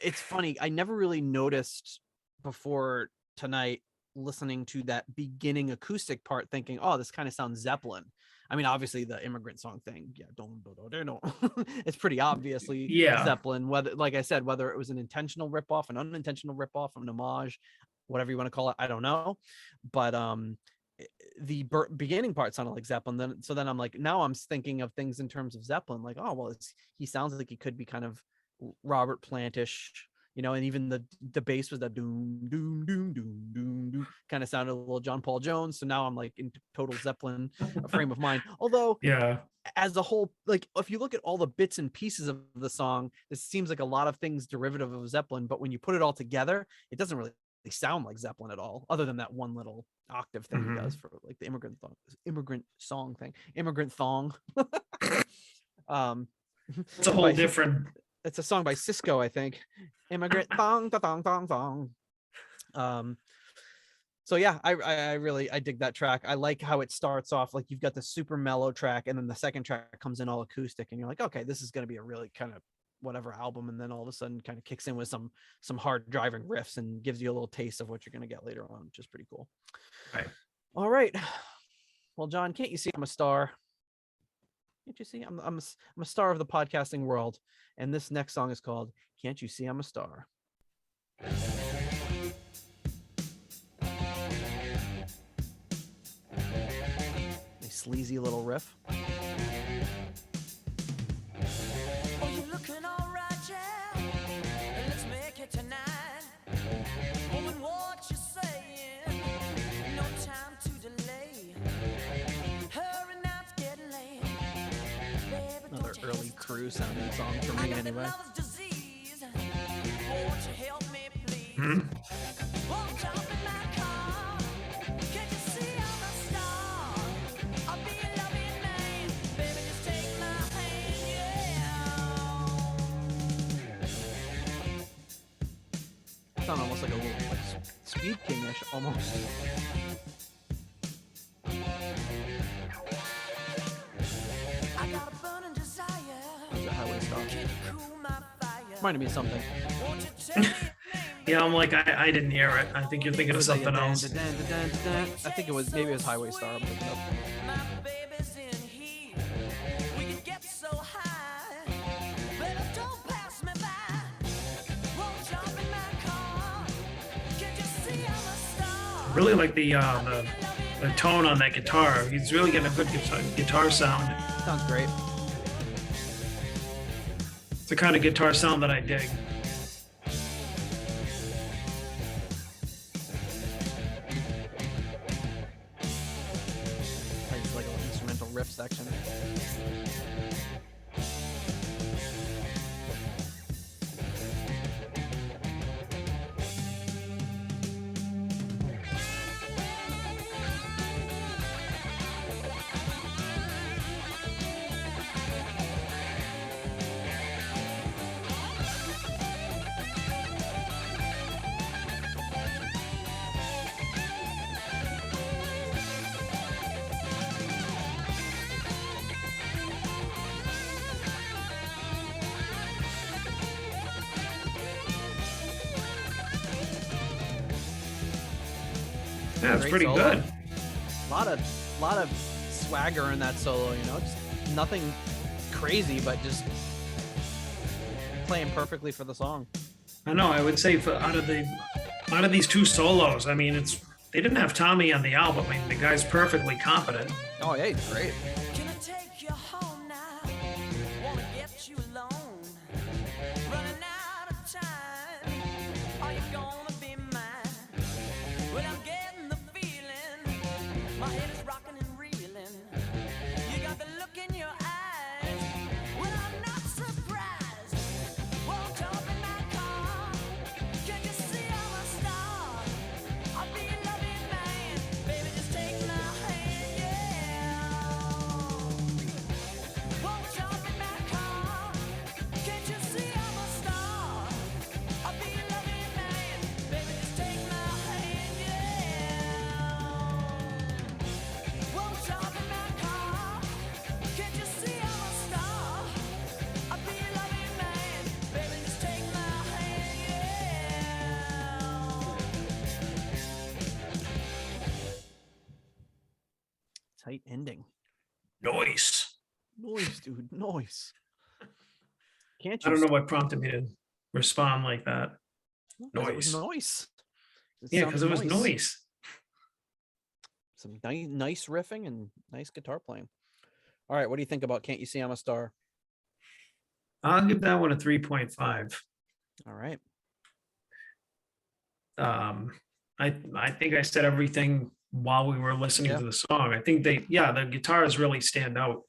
It's funny. I never really noticed before tonight, listening to that beginning acoustic part, thinking, oh, this kind of sounds Zeppelin. I mean, obviously the immigrant song thing, yeah, don't it's pretty obviously Zeppelin. Whether, like I said, whether it was an intentional ripoff, an unintentional ripoff, an homage, whatever you want to call it, I don't know. But the beginning part sounded like Zeppelin. Then I'm like, now I'm thinking of things in terms of Zeppelin, like, oh well, he sounds like he could be kind of Robert Plantish, you know, and even the bass was that doom doom doom doom doom doom, kind of sounded a little John Paul Jones. So now I'm like in total Zeppelin frame of mind. Although as a whole, like if you look at all the bits and pieces of the song, this seems like a lot of things derivative of Zeppelin, but when you put it all together, it doesn't really sound like Zeppelin at all, other than that one little octave thing he does for like the immigrant song thing. It's a whole different. It's a song by Cisco, I think. Immigrant thong thong thong thong. So yeah, I really dig that track. I like how it starts off like you've got the super mellow track, and then the second track comes in all acoustic, and you're like, okay, this is going to be a really kind of whatever album, and then all of a sudden kind of kicks in with some hard driving riffs and gives you a little taste of what you're going to get later on, which is pretty cool. Right. All right. Well, John, can't you see I'm a star? Can't you see I'm a star of the podcasting world? And this next song is called Can't You See I'm a Star? A sleazy little riff. Oh, you're looking all right, yeah. Let's make it tonight. Woman, what you saying? No time to delay. Hurry now, it's getting late. Baby, Another early crew sounding song for me anyway. Disease. Won't you help me, please? Hmm? Won't jump in my car? Can't you see I'm a star? I'll be a loving man. Baby, just take my hand, yeah. Sound almost like a little like Speed King-ish almost. I got a burning desire. There's a Highway Star. Can you cool my fire? Reminded me of something. Won't you tell me your name? Yeah, I'm like, I didn't hear it. I think you're thinking of Was like a something dun, else. dun, dun, dun, dun, dun. I think it was maybe it was Highway Star. I'm looking up. My baby's in here. We can get so high. Baby, don't pass me by. Won't jump in my car. Can't you see I'm a star? I really like the tone on that guitar. He's really getting a good guitar sound. Sounds great. It's the kind of guitar sound that I dig. It's like an instrumental riff section. Yeah, it's Great pretty solo. good. lot of swagger in that solo, you know, just nothing crazy, but just playing perfectly for the song. I know. I would say out of these two solos, I mean, they didn't have Tommy on the album. I mean, the guy's perfectly competent. Oh yeah, he's great. Can I take you home now? Wanna get you alone? Running out of time. Are you gonna be mine? Well, I'm getting the feeling. My head is rocking and reeling. You got the look in your eyes. Well, I'm not surprised. Won't jump in my car. Can you see I'm a star? I'll be a loving man. Baby, just take my hand, yeah. Won't jump in my car. Can't you see I'm a star? I'll be a loving man. Baby, just take my hand, yeah. Won't jump in my car. Can't you see I'm a star? I'll be a loving man. Baby, just take my hand, yeah. Tight ending. Noise. Noise, dude, noise. Can't I you? don't know what prompted me to respond like that. It was noise. Yeah, because it sounded was noise. Some nice riffing and nice guitar playing. All right, what do you think about Can't You See I'm a Star? I'll give that one a 3.5. All right. I think I said everything while we were listening Yeah. to the song. I think the guitars really stand out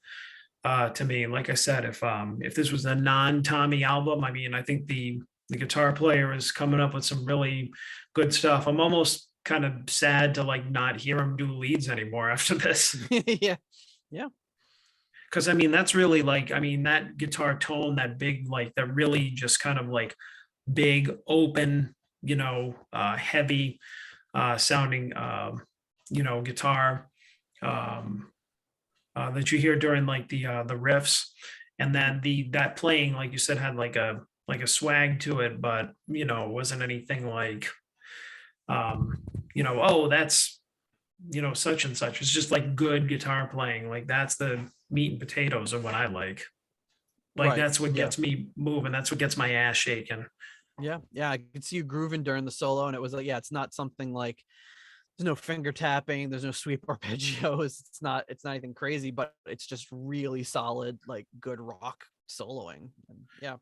to me. Like I said, if this was a non-Tommy album, I mean, I think the guitar player is coming up with some really good stuff. I'm almost kind of sad to like not hear him do leads anymore after this. Yeah. Because I mean, that's really like, I mean, that guitar tone, that big, like that really just kind of like big, open, heavy sounding, guitar that you hear during like the riffs, and then that playing, like you said, had like a swag to it, but wasn't anything like, oh, that's such and such. It's just like good guitar playing. Like that's the meat and potatoes of what I like. Like Right, that's what yeah. gets me moving. That's what gets my ass shaking. Yeah, I could see you grooving during the solo, and it was like, yeah, it's not something like there's no finger tapping, there's no sweep arpeggios, it's not anything crazy, but it's just really solid, like good rock soloing. And yeah,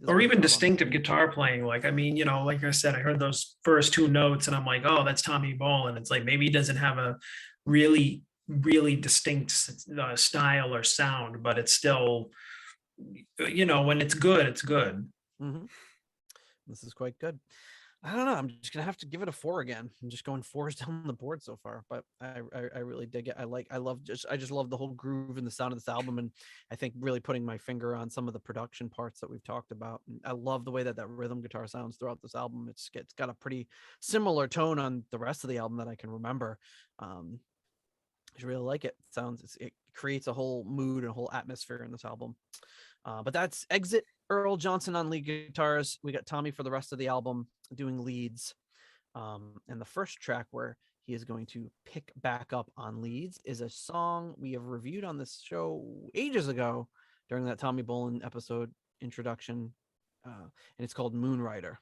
Or even distinctive guitar playing. Like, I mean, like I said, I heard those first two notes and I'm like, oh, that's Tommy Bolin. It's like, maybe he doesn't have a really, really distinct style or sound, but it's still, when it's good, it's good. Mm-hmm. This is quite good. I don't know. I'm just gonna have to give it a 4 again. I'm just going 4s down the board so far, but I really dig it. I just love the whole groove and the sound of this album, and I think really putting my finger on some of the production parts that we've talked about. And I love the way that rhythm guitar sounds throughout this album. It's got a pretty similar tone on the rest of the album that I can remember. I really like it. It creates a whole mood and a whole atmosphere in this album. But that's Exit. Earl Johnson on lead guitars. We got Tommy for the rest of the album doing leads. And the first track where he is going to pick back up on leads is a song we have reviewed on this show ages ago during that Tommy Bolin episode introduction. And it's called Moonrider.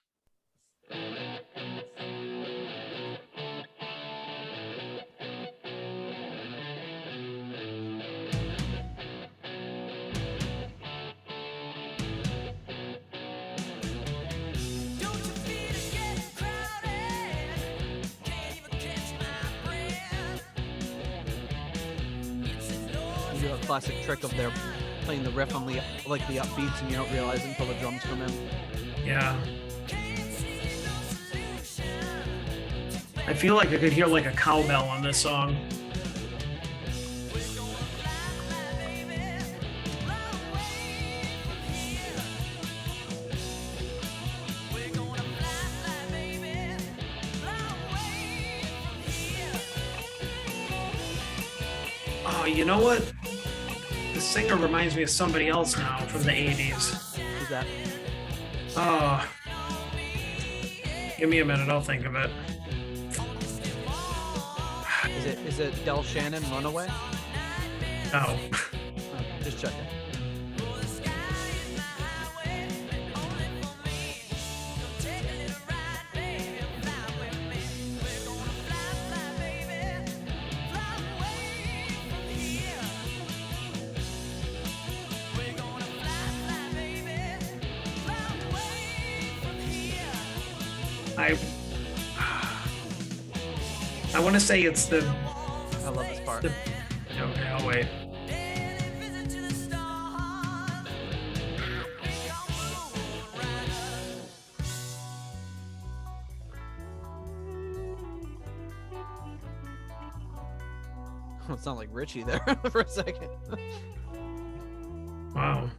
A classic trick of their playing the riff on the upbeats, and you don't realize it until the drums come in. Yeah. I feel like I could hear like a cowbell on this song. Oh, you know what? The singer reminds me of somebody else now from the 80s. Who's that? Oh. Give me a minute, I'll think of it. Is it Del Shannon, Runaway? No. Just checking. I want to say it's the. I love this part. Okay, I'll wait. It sounded like Ritchie there for a second. Wow.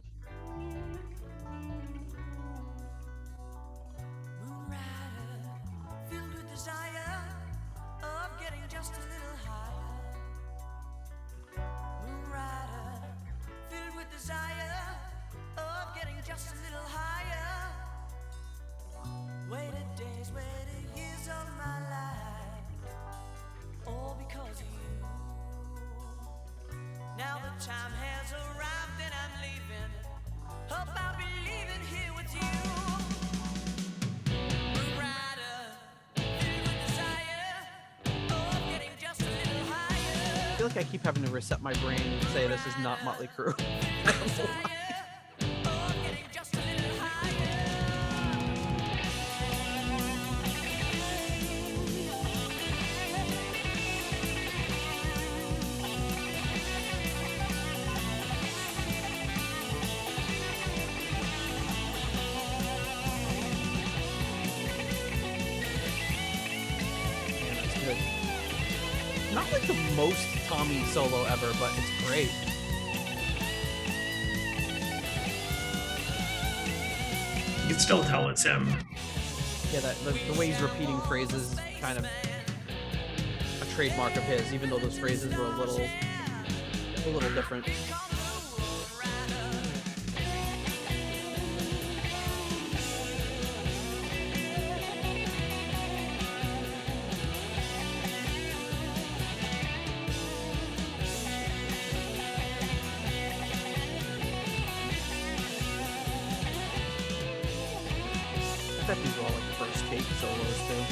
Time has arrived and I'm leaving. Hope I'll be leaving here with you. Moonrider, filled with desire. Oh, I'm getting just a little higher. I feel like I keep having to reset my brain and say this is not Motley Crue. I don't know why. Oh, I'm getting just a little higher. Not like the most Tommy solo ever, but it's great. You can still tell it's him. Yeah, the way he's repeating phrases is kind of a trademark of his, even though those phrases were a little different. bet these were all like first take solos too.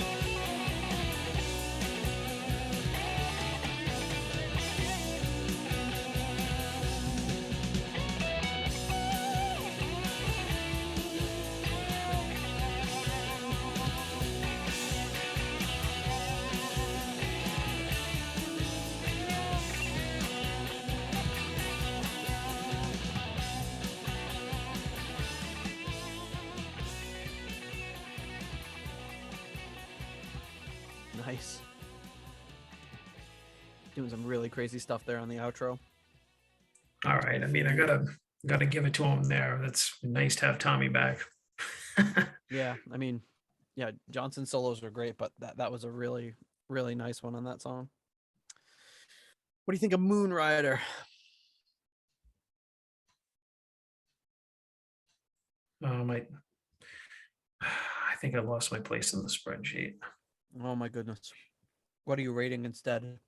Nice. Doing some really crazy stuff there on the outro. All right. I mean, I gotta give it to him there. That's nice to have Tommy back. Yeah, I mean, yeah, Johnson's solos were great, but that was a really, really nice one on that song. What do you think of Moon Rider? I think I lost my place in the spreadsheet. Oh my goodness. What are you rating instead?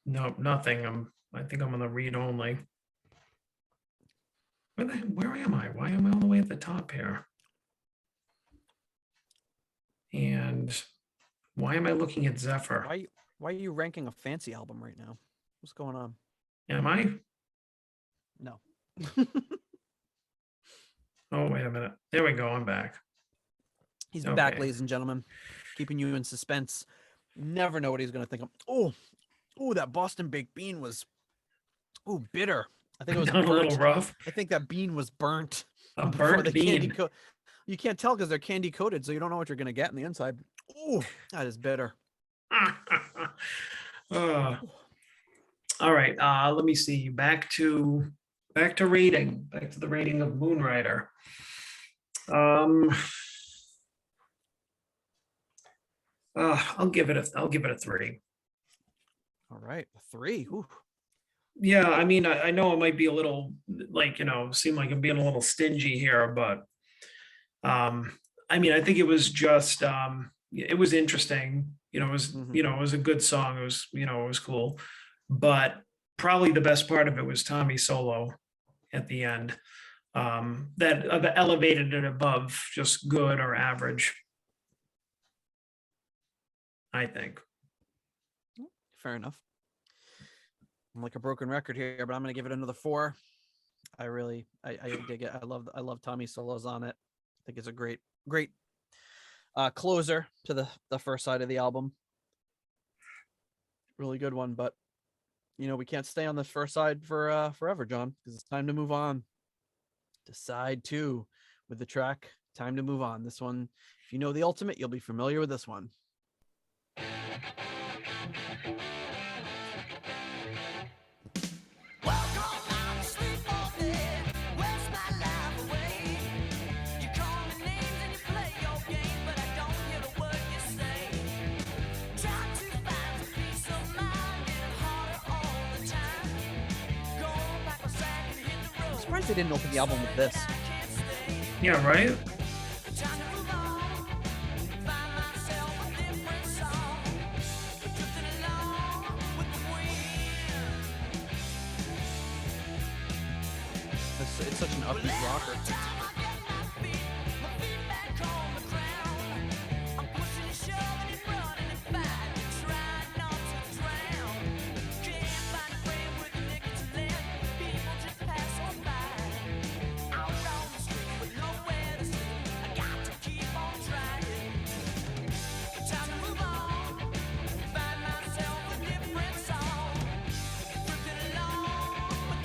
No, nothing. I think I'm on the read only. Where am I? Why am I all the way at the top here? And why am I looking at Zephyr? Why are you ranking a fancy album right now? What's going on? Am I? No. Oh, wait a minute. There we go. I'm back. He's back, ladies and gentlemen, keeping you in suspense. Never know what he's going to think of. Oh, that Boston baked bean was, bitter. I think it was a little rough. I think that bean was burnt. A burnt bean. You can't tell because they're candy coated, so you don't know what you're going to get in the inside. Oh, that is bitter. All right. Let me see. Back to rating. Back to the rating of Moon Rider. I'll give it a 3. All right, a 3. Ooh. Yeah, I mean, I know it might be a little seem like I'm being a little stingy here, but I mean, I think it was just it was interesting. It was it was a good song. It was it was cool, but probably the best part of it was Tommy's solo at the end. That elevated it above just good or average, I think. Fair enough. I'm like a broken record here, but I'm going to give it another 4. I dig it. I love Tommy's solos on it. I think it's a great closer to the first side of the album. Really good one, but we can't stay on this first side for forever, John, because it's time to move on to side 2 with the track Time to Move On. This one, if you know the Ultimate, you'll be familiar with this one. They didn't open the album with this. Yeah, right? It's such an upbeat rocker.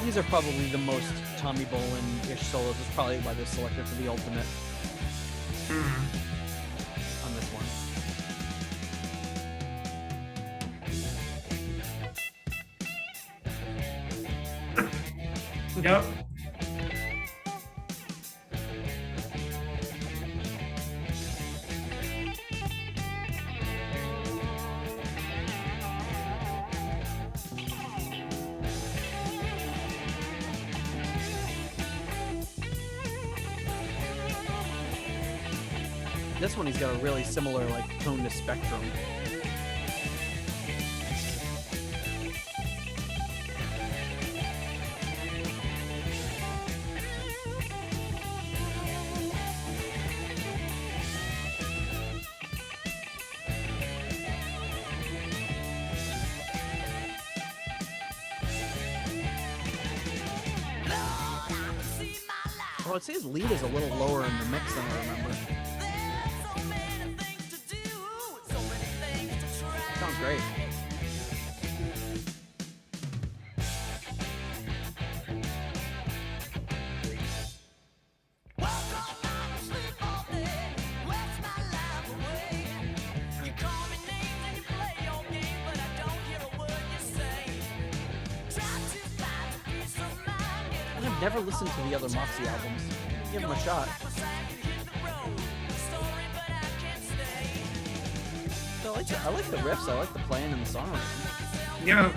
These are probably the most Tommy Bolin-ish solos. That's probably why they're selected for the Ultimate on this one. Yep. This one, he's got a really similar tone to Spectrum. Well, I'd say his lead is a little lower in the mix than I remember. Sounds great. I've never listened to the other Moxy albums. Give them a shot. So I like the riffs. I like the playing and the songwriting. Yeah.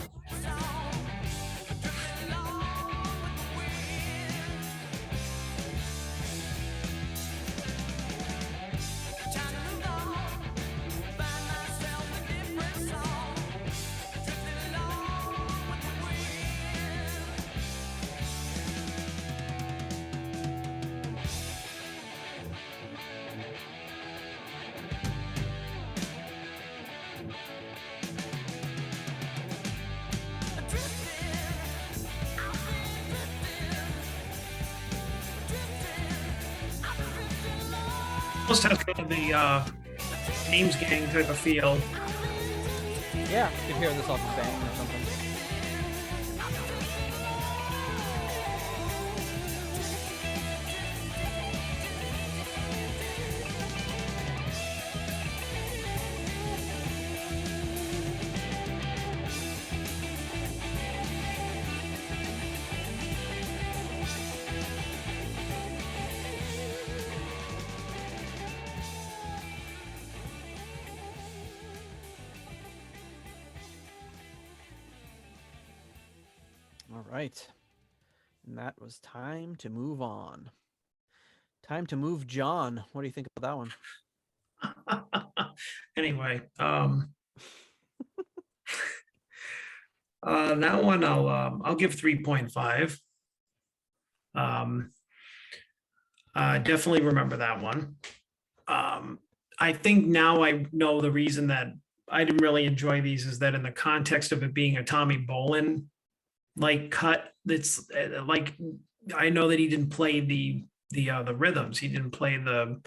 Almost has kind of the Names Gang type of feel. Yeah, you could hear this off the bang or something. All right. And that was Time to Move On. Time to Move John. What do you think about that one? Anyway, that one I'll give 3.5. Definitely remember that one. I think now I know the reason that I didn't really enjoy these is that in the context of it being a Tommy Bolin like cut, that's like, I know that he didn't play the rhythms, he didn't play the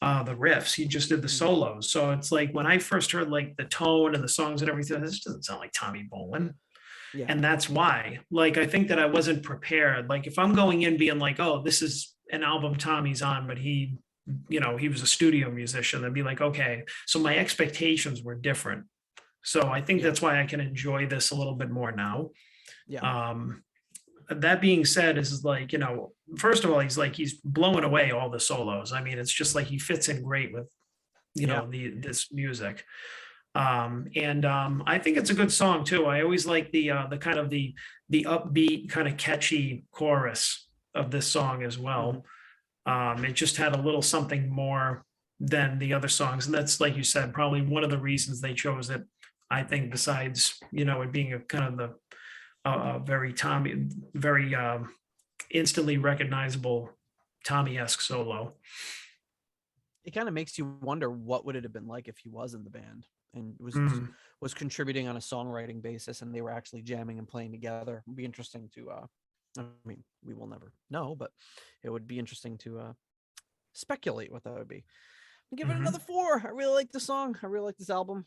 riffs, he just did the solos. So it's like when I first heard like the tone and the songs and everything, this doesn't sound like Tommy Bolin. Yeah. And that's why, like, I think that I wasn't prepared. Like if I'm going in being like, oh, this is an album Tommy's on, but he, you know, he was a studio musician, I'd be like, okay, so my expectations were different. So I think that's why I can enjoy this a little bit more now. Yeah. That being said, is like, you know, first of all, he's blowing away all the solos. I mean, it's just like he fits in great with, you know, this music. I think it's a good song too. I always like the kind of the upbeat kind of catchy chorus of this song as well. It just had a little something more than the other songs. And that's, like you said, probably one of the reasons they chose it, I think, besides, you know, it being a kind of the very Tommy, very instantly recognizable Tommy-esque solo. It kind of makes you wonder what would it have been like if he was in the band and was contributing on a songwriting basis, and they were actually jamming and playing together. It'd be interesting to I mean, we will never know, but it would be interesting to speculate what that would be. I'll give it another 4. I really like the song. I really like this album.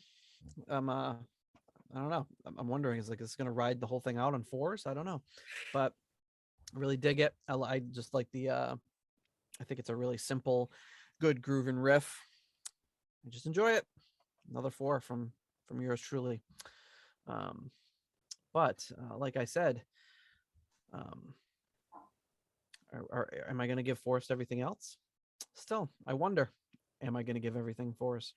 I don't know. I'm wondering, is it's going to ride the whole thing out on 4s? I don't know, but I really dig it. I just like I think it's a really simple, good grooving riff. I just enjoy it. Another 4 from yours truly. But like I said, am I going to give Forrest everything else? Still, I wonder. Am I going to give everything Forrest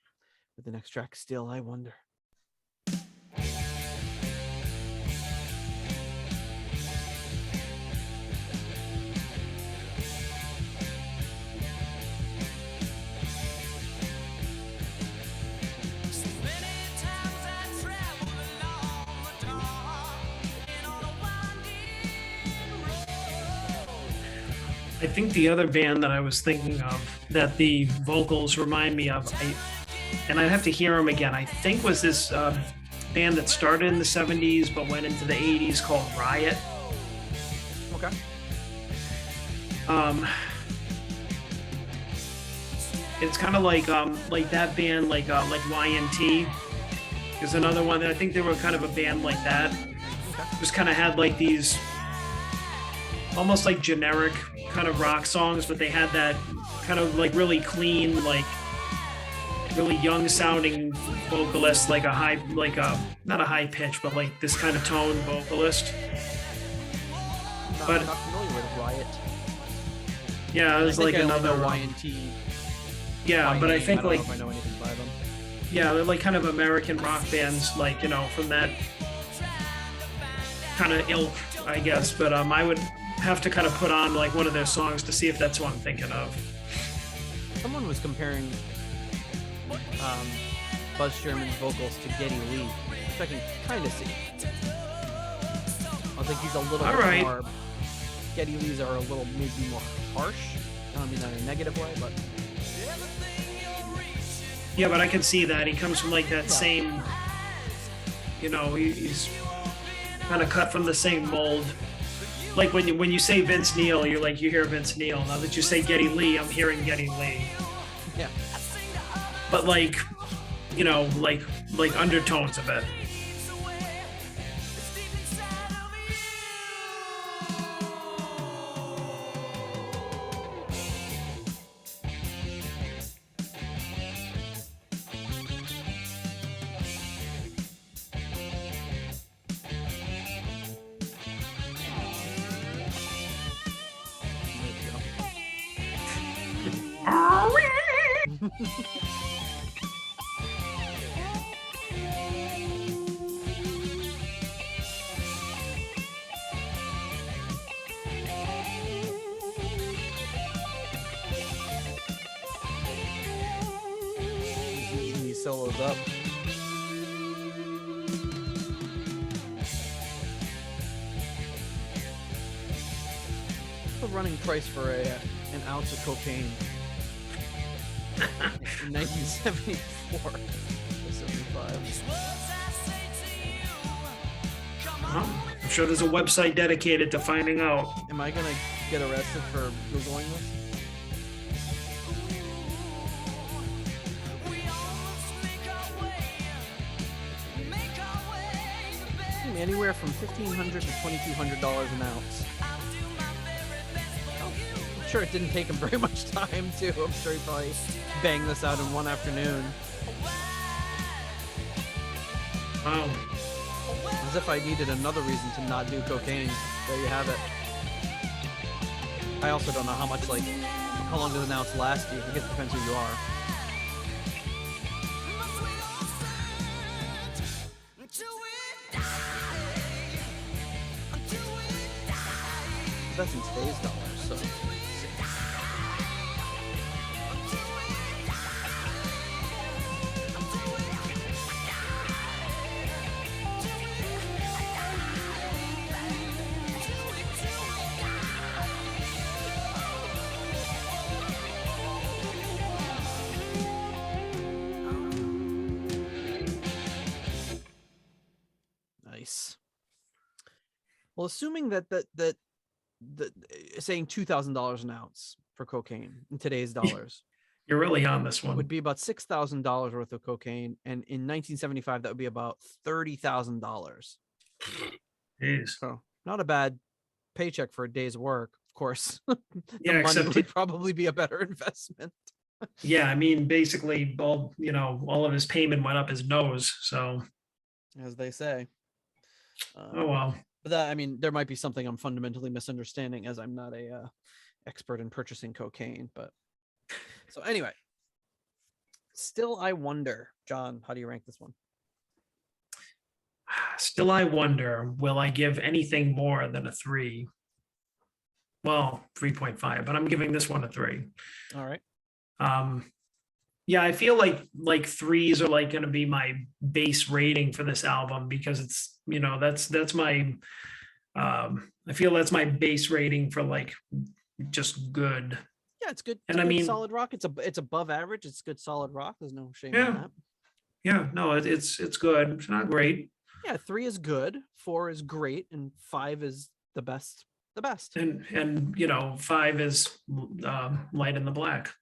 with the next track? Still, I wonder. I think the other band that I was thinking of that the vocals remind me of, and I'd have to hear them again, I think was this band that started in the 70s but went into the 80s called Riot. Okay. It's kind of like that band like YNT is another one that I think they were kind of a band like that. Just kind of had like these almost like generic kind of rock songs, but they had that kind of like really clean, like really young sounding vocalist, like a high, like a not a high pitch, but like this kind of tone vocalist. I'm not familiar with Riot. Yeah, it was like another YNT. Yeah, but I think I don't like know if I know anything by them. Yeah, they're like kind of American rock bands, like, you know, from that kind of ilk, I guess. But I would have to kind of put on like one of their songs to see if that's what I'm thinking of. Someone was comparing Buzz Sherman's vocals to Geddy Lee, which I can kind of see. I think he's a little bit more. Geddy Lee's are a little maybe more harsh. I don't mean that in a negative way, but. Yeah, but I can see that. He comes from like that same, you know, he's kind of cut from the same mold. Like when you say Vince Neil, you're like, you hear Vince Neil. Now that you say Geddy Lee, I'm hearing Geddy Lee. Yeah. But like, you know, like undertones of it. These solos up. What's the running price for an ounce of cocaine? In 1974 or 75. I'm sure there's a website dedicated to finding out. Am I gonna get arrested for Googling this? Anywhere from $1,500 to $2,200 an ounce. I'm sure it didn't take him very much time too. I'm sure he probably banged this out in one afternoon. Wow. As if I needed another reason to not do cocaine. There you have it. I also don't know how much, like, how long does an ounce last you? I guess it depends who you are. That's in today's dollars, so. Nice. Well, assuming that saying $2,000 an ounce for cocaine in today's dollars. You're really on this one. Would be about $6,000 worth of cocaine, and in 1975 that would be about $30,000. Jeez. So not a bad paycheck for a day's work, of course. Yeah, money would probably be a better investment. Yeah, I mean, basically, all of his payment went up his nose. So, as they say. Oh well. But that, I mean, there might be something I'm fundamentally misunderstanding, as I'm not a expert in purchasing cocaine. But so anyway, still I wonder, John, how do you rank this one? Still I wonder, will I give anything more than a 3? Well, 3.5, but I'm giving this one a 3. All right. Yeah, I feel like 3s are like going to be my base rating for this album, because it's, that's my I feel that's my base rating for like just good. Yeah, it's good. And I mean, solid rock. It's above average. It's good solid rock. There's no shame yeah, in that. Yeah, no, it's good. It's not great. Yeah, 3 is good, 4 is great, and 5 is the best the best. And 5 is Light in the Black.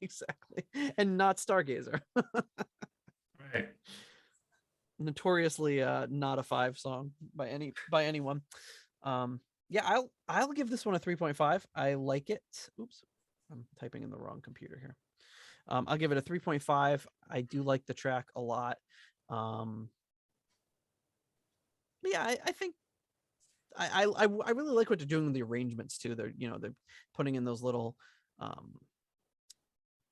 Exactly. And not Stargazer. Right. Notoriously not a 5 song by anyone. Yeah, I'll give this one a 3.5. I like it. Oops, I'm typing in the wrong computer here. I'll give it a 3.5. I do like the track a lot. Yeah, I think I really like what they're doing with the arrangements too. They're putting in those little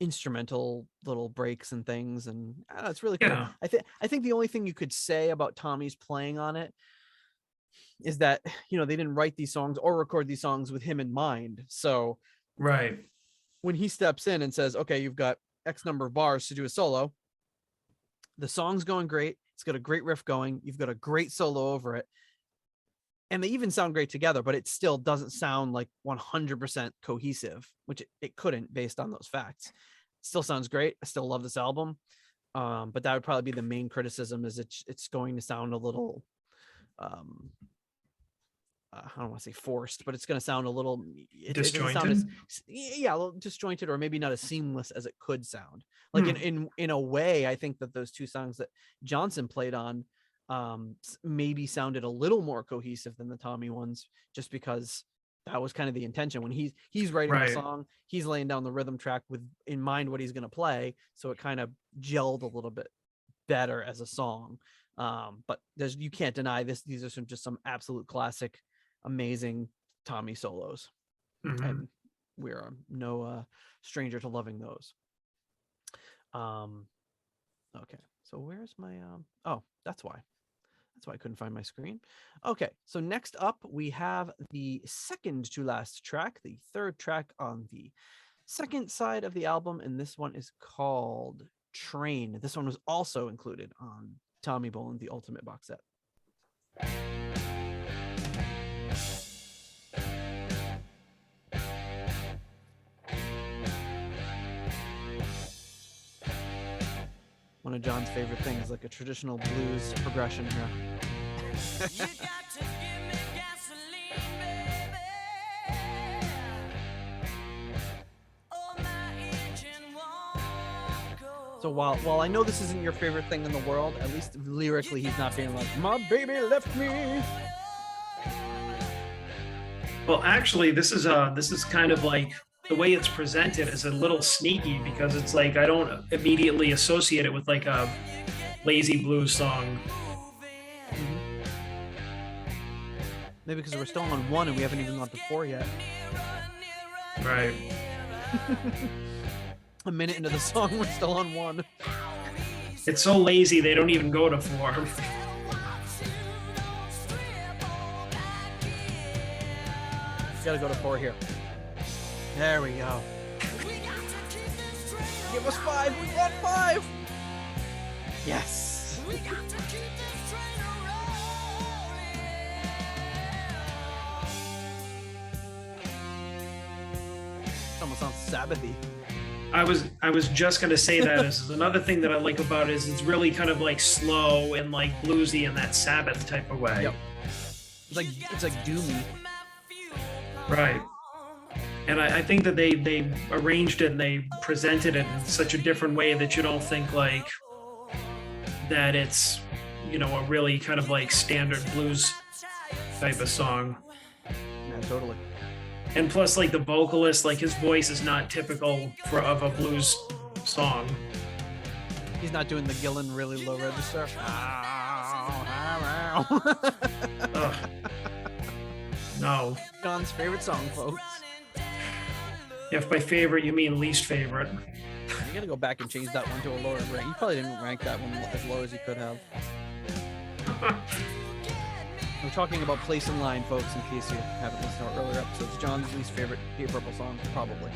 instrumental little breaks and things, and I don't know, it's really cool. Yeah. I think the only thing you could say about Tommy's playing on it is that they didn't write these songs or record these songs with him in mind. So right, when he steps in and says, okay, you've got X number of bars to do a solo, the song's going great, it's got a great riff going, you've got a great solo over it, and they even sound great together, but it still doesn't sound like 100% cohesive, which it couldn't based on those facts. It still sounds great. I still love this album. But that would probably be the main criticism, is it's going to sound a little, I don't want to say forced, but it's going to sound a little disjointed. It sound a little disjointed, or maybe not as seamless as it could sound. Like in a way, I think that those 2 songs that Johnson played on maybe sounded a little more cohesive than the Tommy ones, just because that was kind of the intention. When he's writing the song, he's laying down the rhythm track with in mind what he's going to play, so it kind of gelled a little bit better as a song. But you can't deny this. These are just some absolute classic, amazing Tommy solos, and we are no stranger to loving those. Okay, so where's my oh, that's why I couldn't find my screen. Okay, so next up we have the second to last track, the third track on the second side of the album, and this one is called Train. This one was also included on Tommy Bolin, the Ultimate box set. One of John's favorite things, like a traditional blues progression here. You got to give me gasoline, baby. Oh, my engine won't go. So while I know this isn't your favorite thing in the world, at least lyrically he's not being like, my baby left me. Well, actually, this is kind of like, the way it's presented is a little sneaky, because it's like I don't immediately associate it with like a lazy blues song. Maybe because we're still on 1 and we haven't even gone to 4 yet. Right. A minute into the song, we're still on 1. It's so lazy they don't even go to 4. You gotta go to 4 here. There we go. Give us 5. We want 5. Yes. Almost sounds Sabbathy. I was just gonna say that. This is another thing that I like about it, is it's really kind of like slow and like bluesy in that Sabbath type of way. Yep. It's like doomy. Right. And I think that they arranged it and they presented it in such a different way that you don't think like that it's, a really kind of like standard blues type of song. Yeah, totally. And plus, like the vocalist, like his voice is not typical of a blues song. He's not doing the Gillan really low register. No. John's favorite song, folks. If by favorite you mean least favorite. You gotta go back and change that one to a lower rank. You probably didn't rank that one as low as you could have. We're talking about place in line, folks, in case you haven't listened to our earlier episodes. John's least favorite Deep Purple song, probably.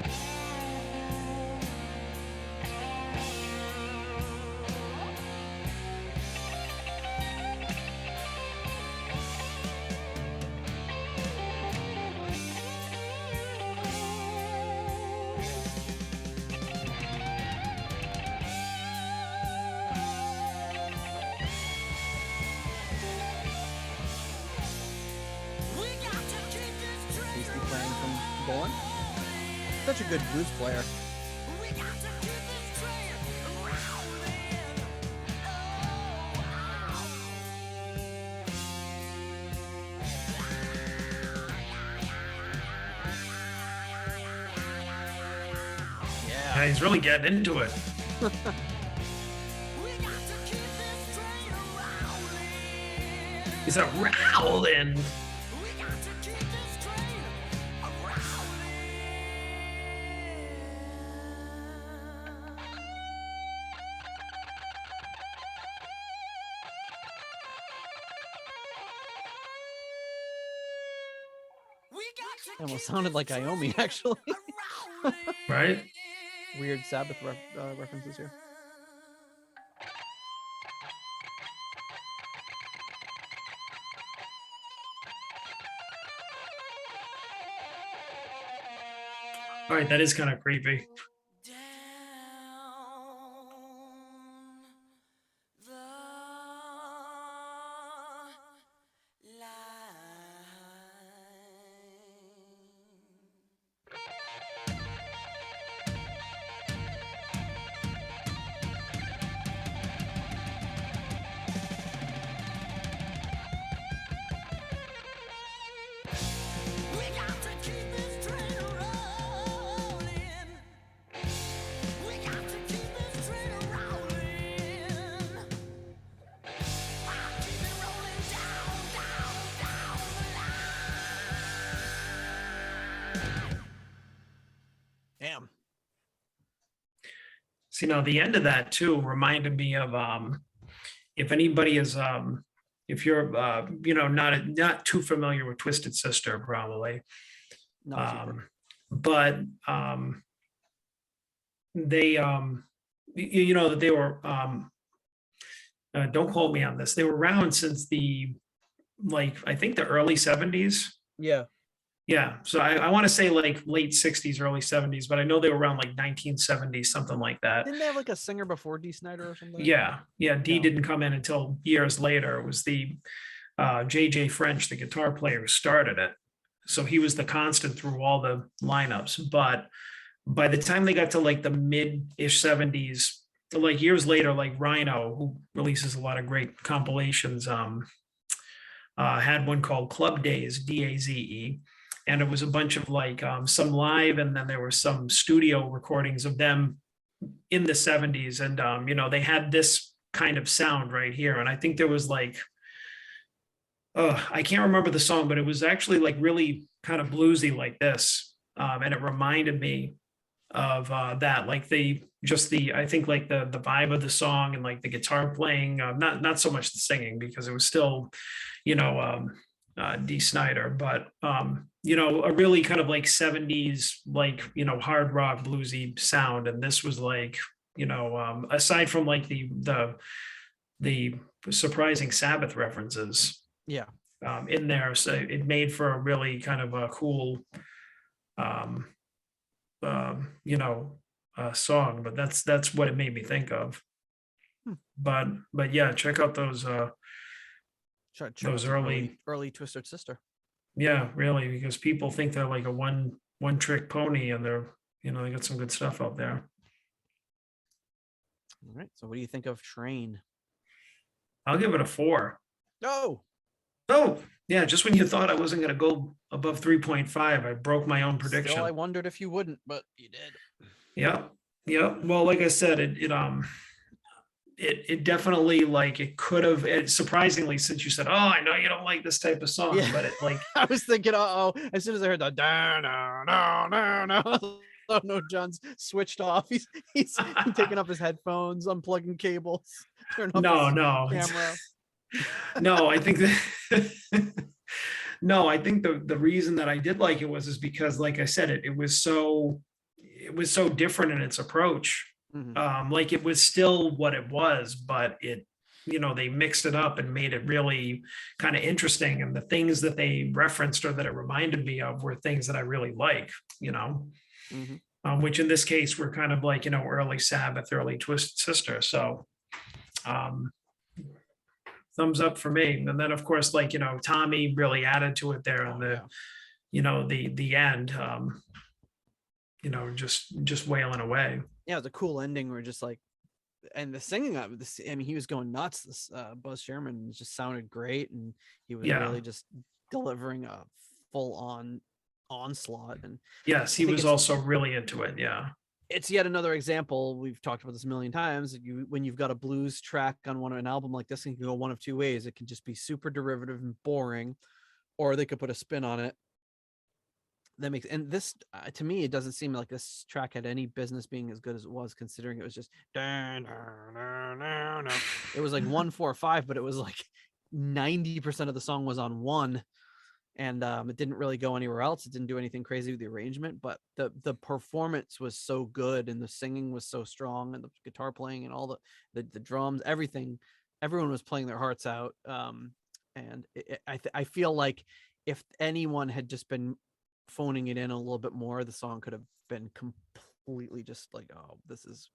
playing from Bolin. Such a good blues player. Yeah, he's really getting into it. He's a rowling. It almost sounded like Iomi, actually. Right? Weird Sabbath references here. All right, that is kind of creepy. Damn. See, now the end of that too reminded me of if anybody is if you're not too familiar with Twisted Sister, probably. Not super. But they that they were don't quote me on this, they were around since I think the early 70s. Yeah. Yeah, so I want to say like late 60s, early 70s, but I know they were around like 1970s, something like that. Didn't they have like a singer before Dee Snider or something? Yeah, Dee No. didn't come in until years later. It was the JJ French, the guitar player, who started it. So he was the constant through all the lineups. But by the time they got to like the mid-ish 70s, like years later, like Rhino, who releases a lot of great compilations, had one called Club Days, DAZE. And it was a bunch of like some live, and then there were some studio recordings of them in the 70s. And, they had this kind of sound right here. And I think there was like, I can't remember the song, but it was actually like really kind of bluesy like this. And it reminded me of that, like I think like the vibe of the song and like the guitar playing, not so much the singing, because it was still, Dee Snider, but a really kind of like 70s, like, hard rock bluesy sound. And this was like, aside from like the surprising Sabbath references, Yeah. in there, so it made for a really kind of a cool song. But that's what it made me think of. But yeah, check out those early Twisted Sister. Yeah, really, because people think they're like a one trick pony, and they're they got some good stuff out there. All right, so what do you think of Train? I'll give it a 4. Oh, yeah, just when you thought I wasn't going to go above 3.5, I broke my own prediction. Still, I wondered if you wouldn't, but you did. Yeah. Well, like I said, it definitely, like, it could have, surprisingly, since you said, oh, I know you don't like this type of song, Yeah. but it like I was thinking, as soon as I heard the no, oh no, John's switched off. He's taking up his headphones, unplugging cables, turning off his camera. No, I think that I think the reason that I did like it is because, like I said, it was so different in its approach. Mm-hmm. Like it was still what it was, but it, they mixed it up and made it really kind of interesting. And the things that they referenced or that it reminded me of were things that I really like, Mm-hmm. Which in this case were kind of like, early Sabbath, early Twisted Sister. So thumbs up for me. And then of course, like, Tommy really added to it there on the end, just wailing away. Yeah, it was a cool ending where just like, and the singing of this, I mean, he was going nuts. This Buzz Sherman just sounded great, and he was really just delivering a full on onslaught. And yes, he was also really into it. Yeah, it's yet another example. We've talked about this a million times. When you've got a blues track on an album like this, it can go one of two ways. It can just be super derivative and boring, or they could put a spin on it. That makes, and this to me, it doesn't seem like this track had any business being as good as it was, considering it was just it was like 1-4-5, but it was like 90% of the song was on one, and it didn't really go anywhere else. It didn't do anything crazy with the arrangement, but the performance was so good, and the singing was so strong, and the guitar playing and all the drums, everything, everyone was playing their hearts out. And I feel like if anyone had just been phoning it in a little bit more, the song could have been completely just like, oh, this is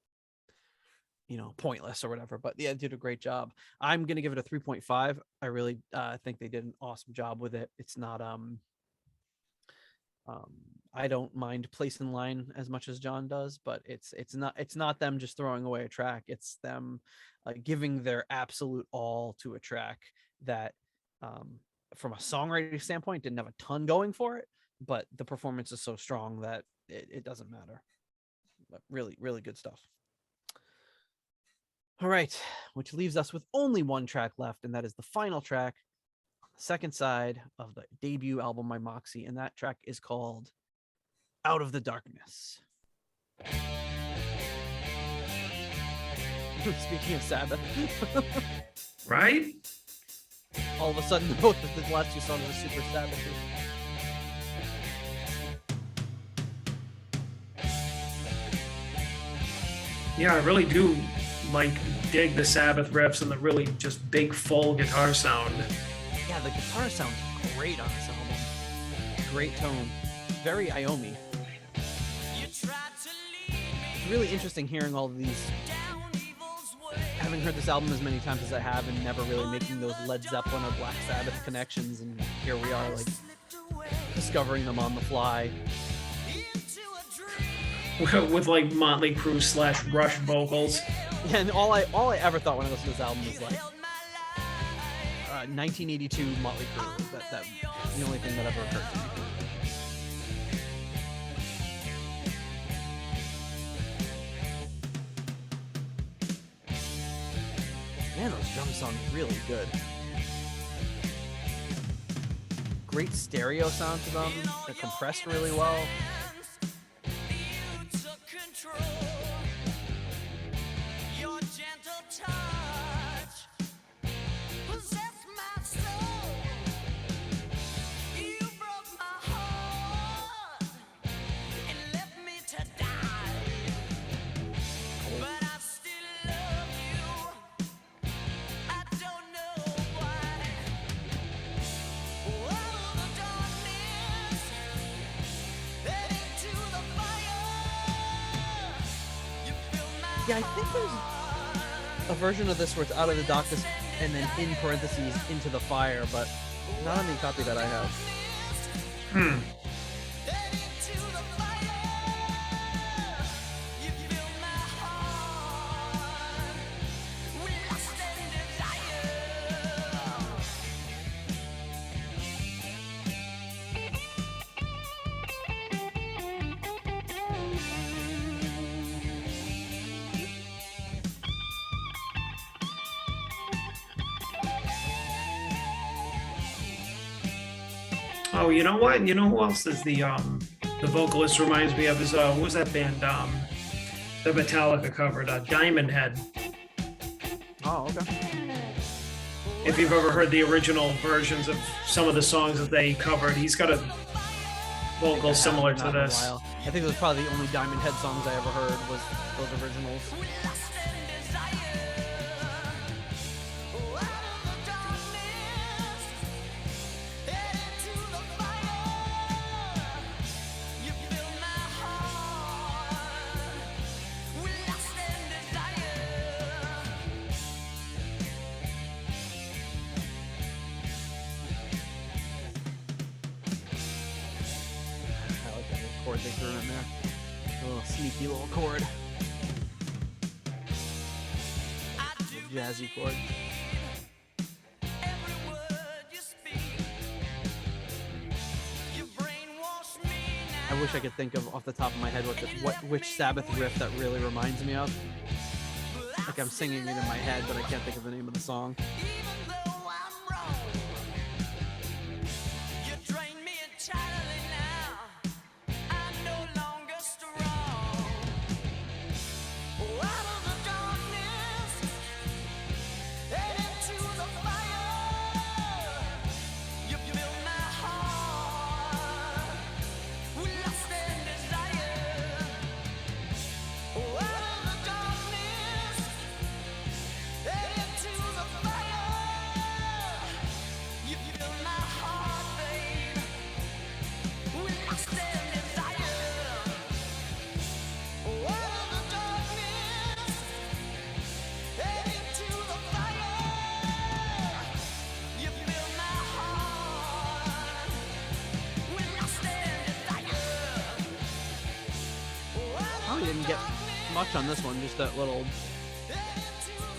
pointless or whatever. But yeah, it did a great job. I'm gonna give it a 3.5. I really think they did an awesome job with it. It's not I don't mind place in line as much as John does, but it's not them just throwing away a track. It's them giving their absolute all to a track that from a songwriting standpoint didn't have a ton going for it, but the performance is so strong that it doesn't matter. But really, really good stuff. All right, which leaves us with only one track left, and that is the final track on the second side of the debut album by Moxy, and that track is called Out of the Darkness. Speaking of Sabbath. Right? All of a sudden, both of the last two songs are super Sabbath. Yeah, I really do dig the Sabbath riffs and the really just big full guitar sound. Yeah, the guitar sounds great on this album. Great tone. Very Iommi. It's really interesting hearing all of these. Having heard this album as many times as I have and never really making those Led Zeppelin or Black Sabbath connections, and here we are discovering them on the fly. With Motley Crue / Rush vocals. Yeah, and all I ever thought when I listened to this album was 1982 Motley Crue. That the only thing that ever occurred to me. Man, those drums sound really good. Great stereo sound to them. They're compressed really well. Yeah, I think there's a version of this where it's out of the darkness and then in parentheses into the fire, but not on the copy that I have. Oh, you know what? You know who else is the vocalist reminds me of is what was that band the Metallica covered Diamond Head. Oh, okay. If you've ever heard the original versions of some of the songs that they covered, he's got a vocal similar to this. I think it was probably the only Diamond Head songs I ever heard was those originals. chord they threw in there. A little sneaky little chord. Jazzy chord. I wish I could think of off the top of my head which Sabbath riff that really reminds me of. Like I'm singing it in my head, but I can't think of the name of the song. Didn't get much on this one, just that little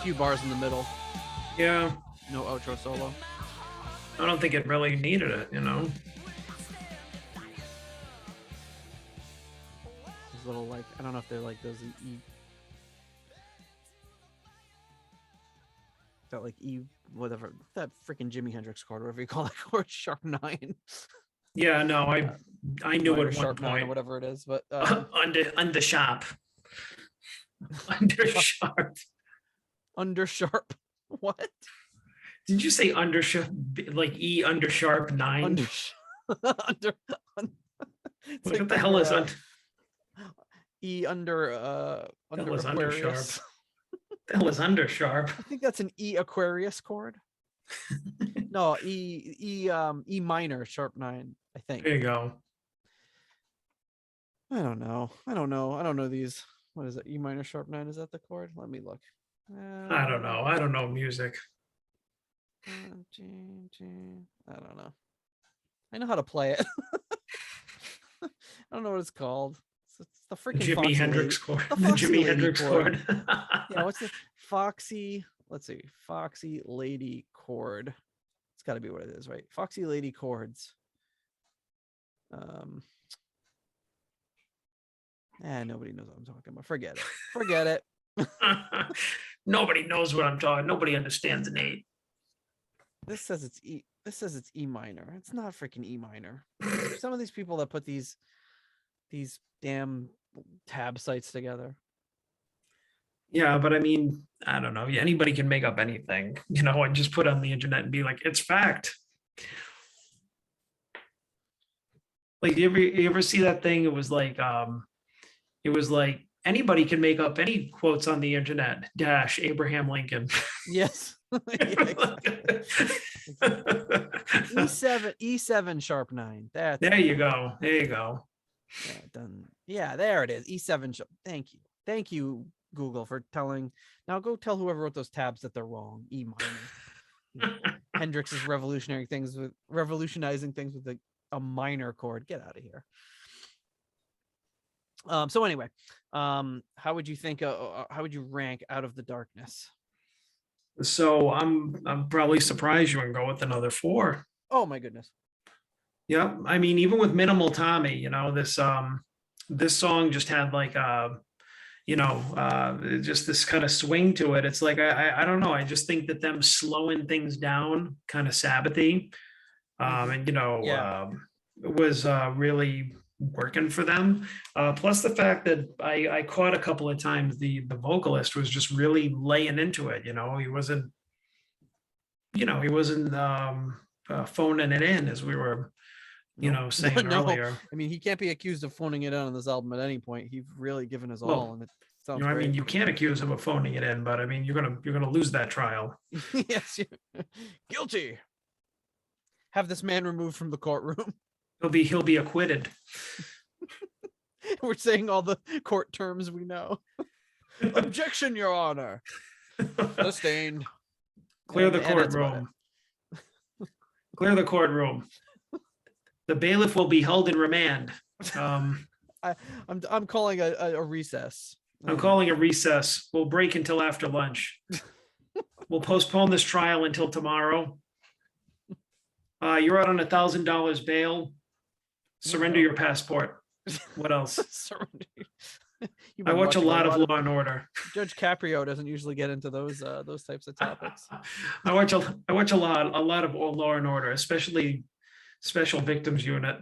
few bars in the middle. Yeah. No outro solo. I don't think it really needed it, you know. These little, like, I don't know if they're like those E. That like E, whatever, that freaking Jimi Hendrix chord, whatever you call that chord, sharp 9. Yeah, no, I knew it at one sharp 9 or point. whatever it is, but Under sharp. Under sharp. under sharp. What? Did you say under sharp, like E under sharp 9? Under. What the hell is under? E under Aquarius. under sharp. The hell is under sharp? I think that's an E Aquarius chord. No, E minor sharp 9, I think. There you go. I don't know these. What is it? E minor sharp 9, is that the chord? Let me look. I don't know. I don't know music. I don't know. I know how to play it. I don't know what it's called. It's the freaking Jimi Hendrix chord. The Foxy Jimi Lady Hendrix chord. Yeah, what's the Foxy? Let's see. Foxy Lady chord. It's got to be what it is, right? Foxy Lady chords. Nobody knows what I'm talking about. Forget it. Forget it. Nobody knows what I'm talking. Nobody understands Nate. This says it's E. This says it's E minor. It's not freaking E minor. Some of these people that put these damn tab sites together. Yeah, but I mean, I don't know. Anybody can make up anything, you know, and just put it on the internet and be like, it's fact. Like, you ever see that thing? It was like anybody can make up any quotes on the internet. Dash Abraham Lincoln. Yes. Yeah, exactly. E7 sharp 9. That's there you go. There you go. Yeah, done. Yeah, there it is. E7 sharp. Thank you, Google, for telling. Now go tell whoever wrote those tabs that they're wrong. E minor. Hendrix is revolutionizing things with a minor chord. Get out of here. So anyway, how would you think? How would you rank Out of the Darkness? So I'm probably surprised you wouldn't go with another 4. Oh my goodness. Yeah, I mean, even with minimal Tommy, you know, this song just had like just this kind of swing to it. It's like I don't know. I just think that them slowing things down, kind of Sabbathy, and it was really working for them. Plus the fact that I caught a couple of times the vocalist was just really laying into it. You know, he wasn't phoning it in, as we were saying earlier. I mean, he can't be accused of phoning it in on this album at any point. He's really given his all, and it sounds great. I mean, you can't accuse him of phoning it in, but I mean, you're gonna lose that trial. Yes, guilty. Have this man removed from the courtroom. He'll be acquitted. We're saying all the court terms we know. Objection, Your Honor. Sustained. Clear the courtroom. Clear the courtroom. The bailiff will be held in remand. I'm calling a recess. I'm calling a recess. We'll break until after lunch. We'll postpone this trial until tomorrow. You're out on $1,000 bail. Surrender your passport. What else? Surrender. I watch a lot of Law and Order. Judge Caprio doesn't usually get into those types of topics. I watch a lot of Law and Order, especially Special Victims Unit.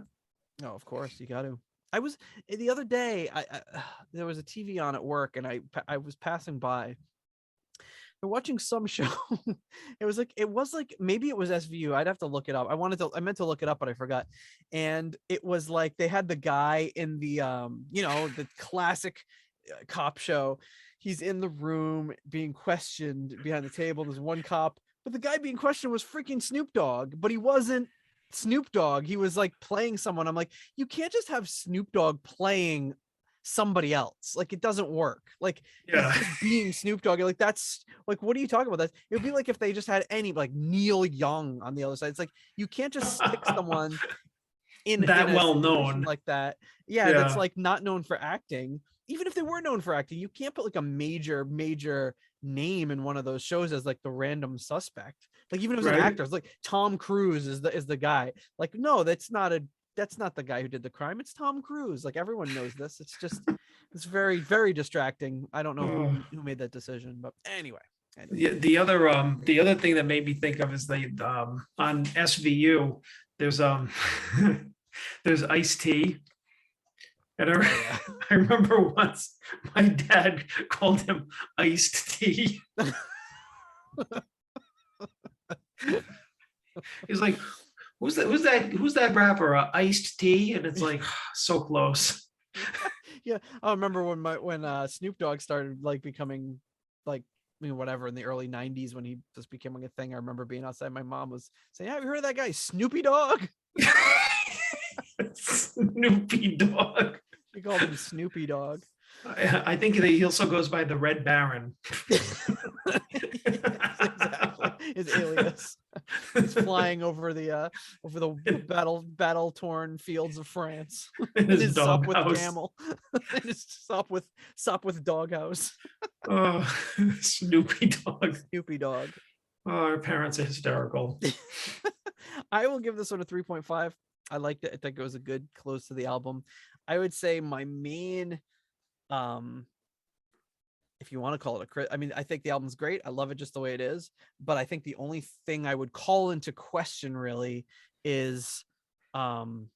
Oh, of course, you got to. I was the other day. There was a TV on at work, and I was passing by. They're watching some show. It was like maybe it was SVU. I'd have to look it up. I meant to look it up, but I forgot. And it was like they had the guy in the the classic cop show. He's in the room being questioned behind the table. There's one cop, but the guy being questioned was freaking Snoop Dogg, but he wasn't Snoop Dogg. He was like playing someone. I'm like, you can't just have Snoop Dogg playing somebody else. Like, it doesn't work. Like, Yeah. being Snoop Dogg, like, that's like, what are you talking about? That it would be like if they just had any like Neil Young on the other side. It's like you can't just stick someone in That in a well situation known. like that. Yeah, that's Yeah. like not known for acting. Even if they were known for acting, you can't put like a major name in one of those shows as like the random suspect. Like, even if it was an Right. actor, it's like Tom Cruise is the guy. Like, no, that's not the guy who did the crime. It's Tom Cruise. Like, everyone knows this. It's just, it's very, very distracting. I don't know who made that decision, but anyway. The other thing that made me think of is on SVU, there's there's iced tea. And I remember once my dad called him iced tea. He's like, who's that rapper? Iced tea? And it's like, so close. Yeah, I remember when Snoop Dogg started like becoming like, whatever, in the early 90s, when he was becoming a thing. I remember being outside. My mom was saying, "Have you heard of that guy, Snoopy Dogg?" Snoopy Dog. She called him Snoopy Dogg. I think that he also goes by the Red Baron. Exactly, his alias. He's flying over the battle torn fields of France. In his sup with doghouse. camel. And his sup with doghouse. Oh, Snoopy Dog. Snoopy Dogg. Oh, our parents are hysterical. I will give this one a 3.5. I liked it. I think it was a good close to the album. I would say my main, if you want to call it I think the album's great. I love it just the way it is. But I think the only thing I would call into question really is the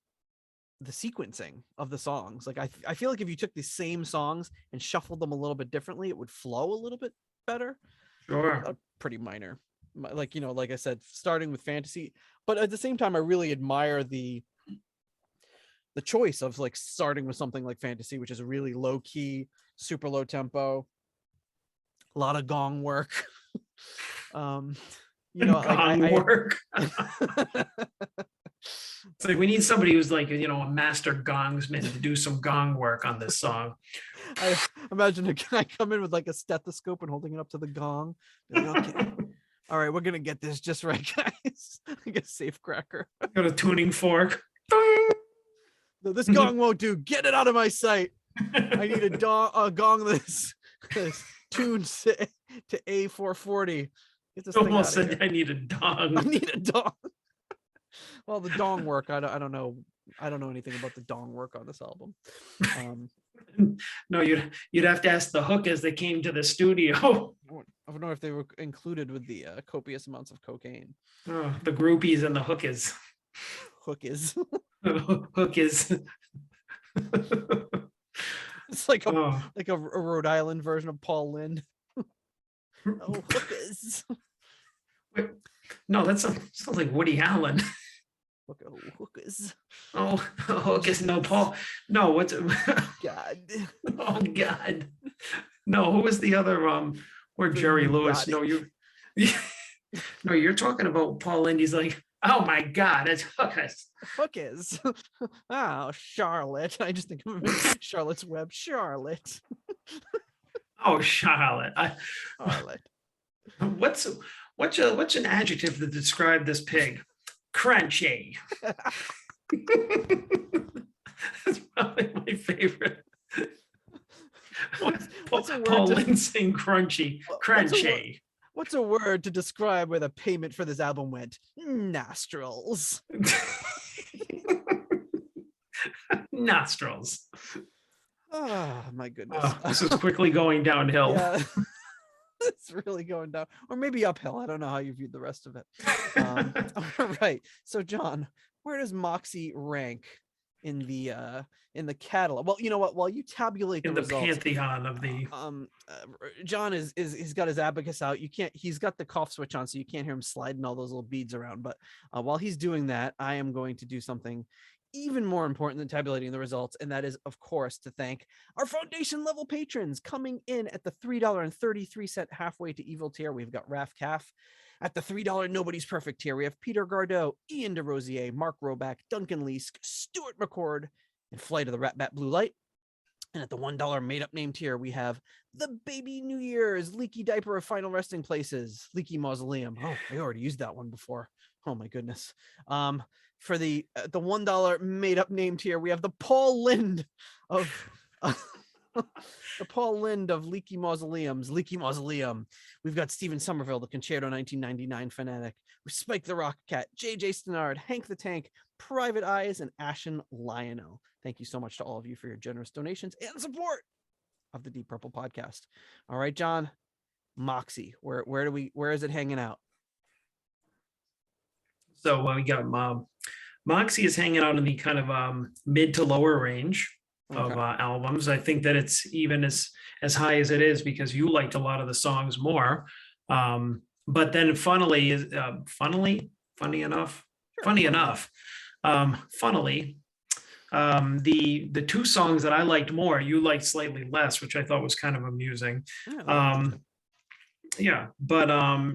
sequencing of the songs. Like, I feel like if you took the same songs and shuffled them a little bit differently, it would flow a little bit better. Sure. Pretty minor. Like, like I said, starting with fantasy, but at the same time, I really admire the choice of like starting with something like fantasy, which is really low key, super low tempo, a lot of gong work. Gong like work. It's like, we need somebody who's like, a master gongsman to do some gong work on this song. I imagine a guy come in with like a stethoscope and holding it up to the gong. Like, okay. All right, we're gonna get this just right, guys. Like a safe cracker. Got a tuning fork. No, this gong won't do. Get it out of my sight. I need a gong this tuned to A440. Get this thing Almost out of said, here. I need a dong. I need a dong. Well, the dong work, I don't know. I don't know anything about the dong work on this album. No, you'd have to ask the hookers that came to the studio. I don't know if they were included with the copious amounts of cocaine. Oh, the groupies and the hookers. Hookers. Hookers. It's like a Rhode Island version of Paul Lynn. Oh, hookers. Wait, no, that sounds like Woody Allen. Hookers. Oh, hookers. No, Paul. No, what's God. Oh God. No, who was the other or Jerry Lewis? No, no, you're talking about Paul Lindy's like, oh my God, it's hookers. Hookers. Oh, Charlotte. I just think of Charlotte's Web. Charlotte. Oh, Charlotte. Charlotte. What's an adjective to describe this pig? Crunchy. My favorite. What's a word Paul to- Lynn saying crunchy. Crunchy. What's a word to describe where the payment for this album went? Nostrils. Nostrils. Oh my goodness. Oh, this is quickly going downhill. Yeah. It's really going down, or maybe uphill. I don't know how you viewed the rest of it. All right. So John, where does Moxy rank in the catalog? Well, you know what? While you tabulate the In the results, pantheon of the John is he's got his abacus out. You can't. He's got the cough switch on, so you can't hear him sliding all those little beads around. But while he's doing that, I am going to do something even more important than tabulating the results, and that is, of course, to thank our foundation level patrons coming in at the $3.33 halfway to evil tier. We've got Raf Calf. At the $3 Nobody's Perfect tier, we have Peter Gardot, Ian DeRosier, Mark Roback, Duncan Leask, Stuart McCord, and Flight of the Rat Bat Blue Light. And at the $1 made up name tier, we have the Baby New Year's, Leaky Diaper of Final Resting Places, Leaky Mausoleum. Oh, I already used that one before. Oh my goodness. For the $1 made up name tier, we have the Paul Lind of the Paul Lind of Leaky Mausoleums, Leaky Mausoleum. We've got Stephen Somerville, the Concerto 1999 fanatic, Spike the Rock Cat, JJ Stenard, Hank the Tank, Private Eyes, and Ashen Lionel. Thank you so much to all of you for your generous donations and support of the Deep Purple podcast. All right, John, Moxy, where is it hanging out? So we got Moxy is hanging out in the kind of mid to lower range of albums. I think that it's even as high as it is because you liked a lot of the songs more. But then funnily, the two songs that I liked more, you liked slightly less, which I thought was kind of amusing. Yeah, but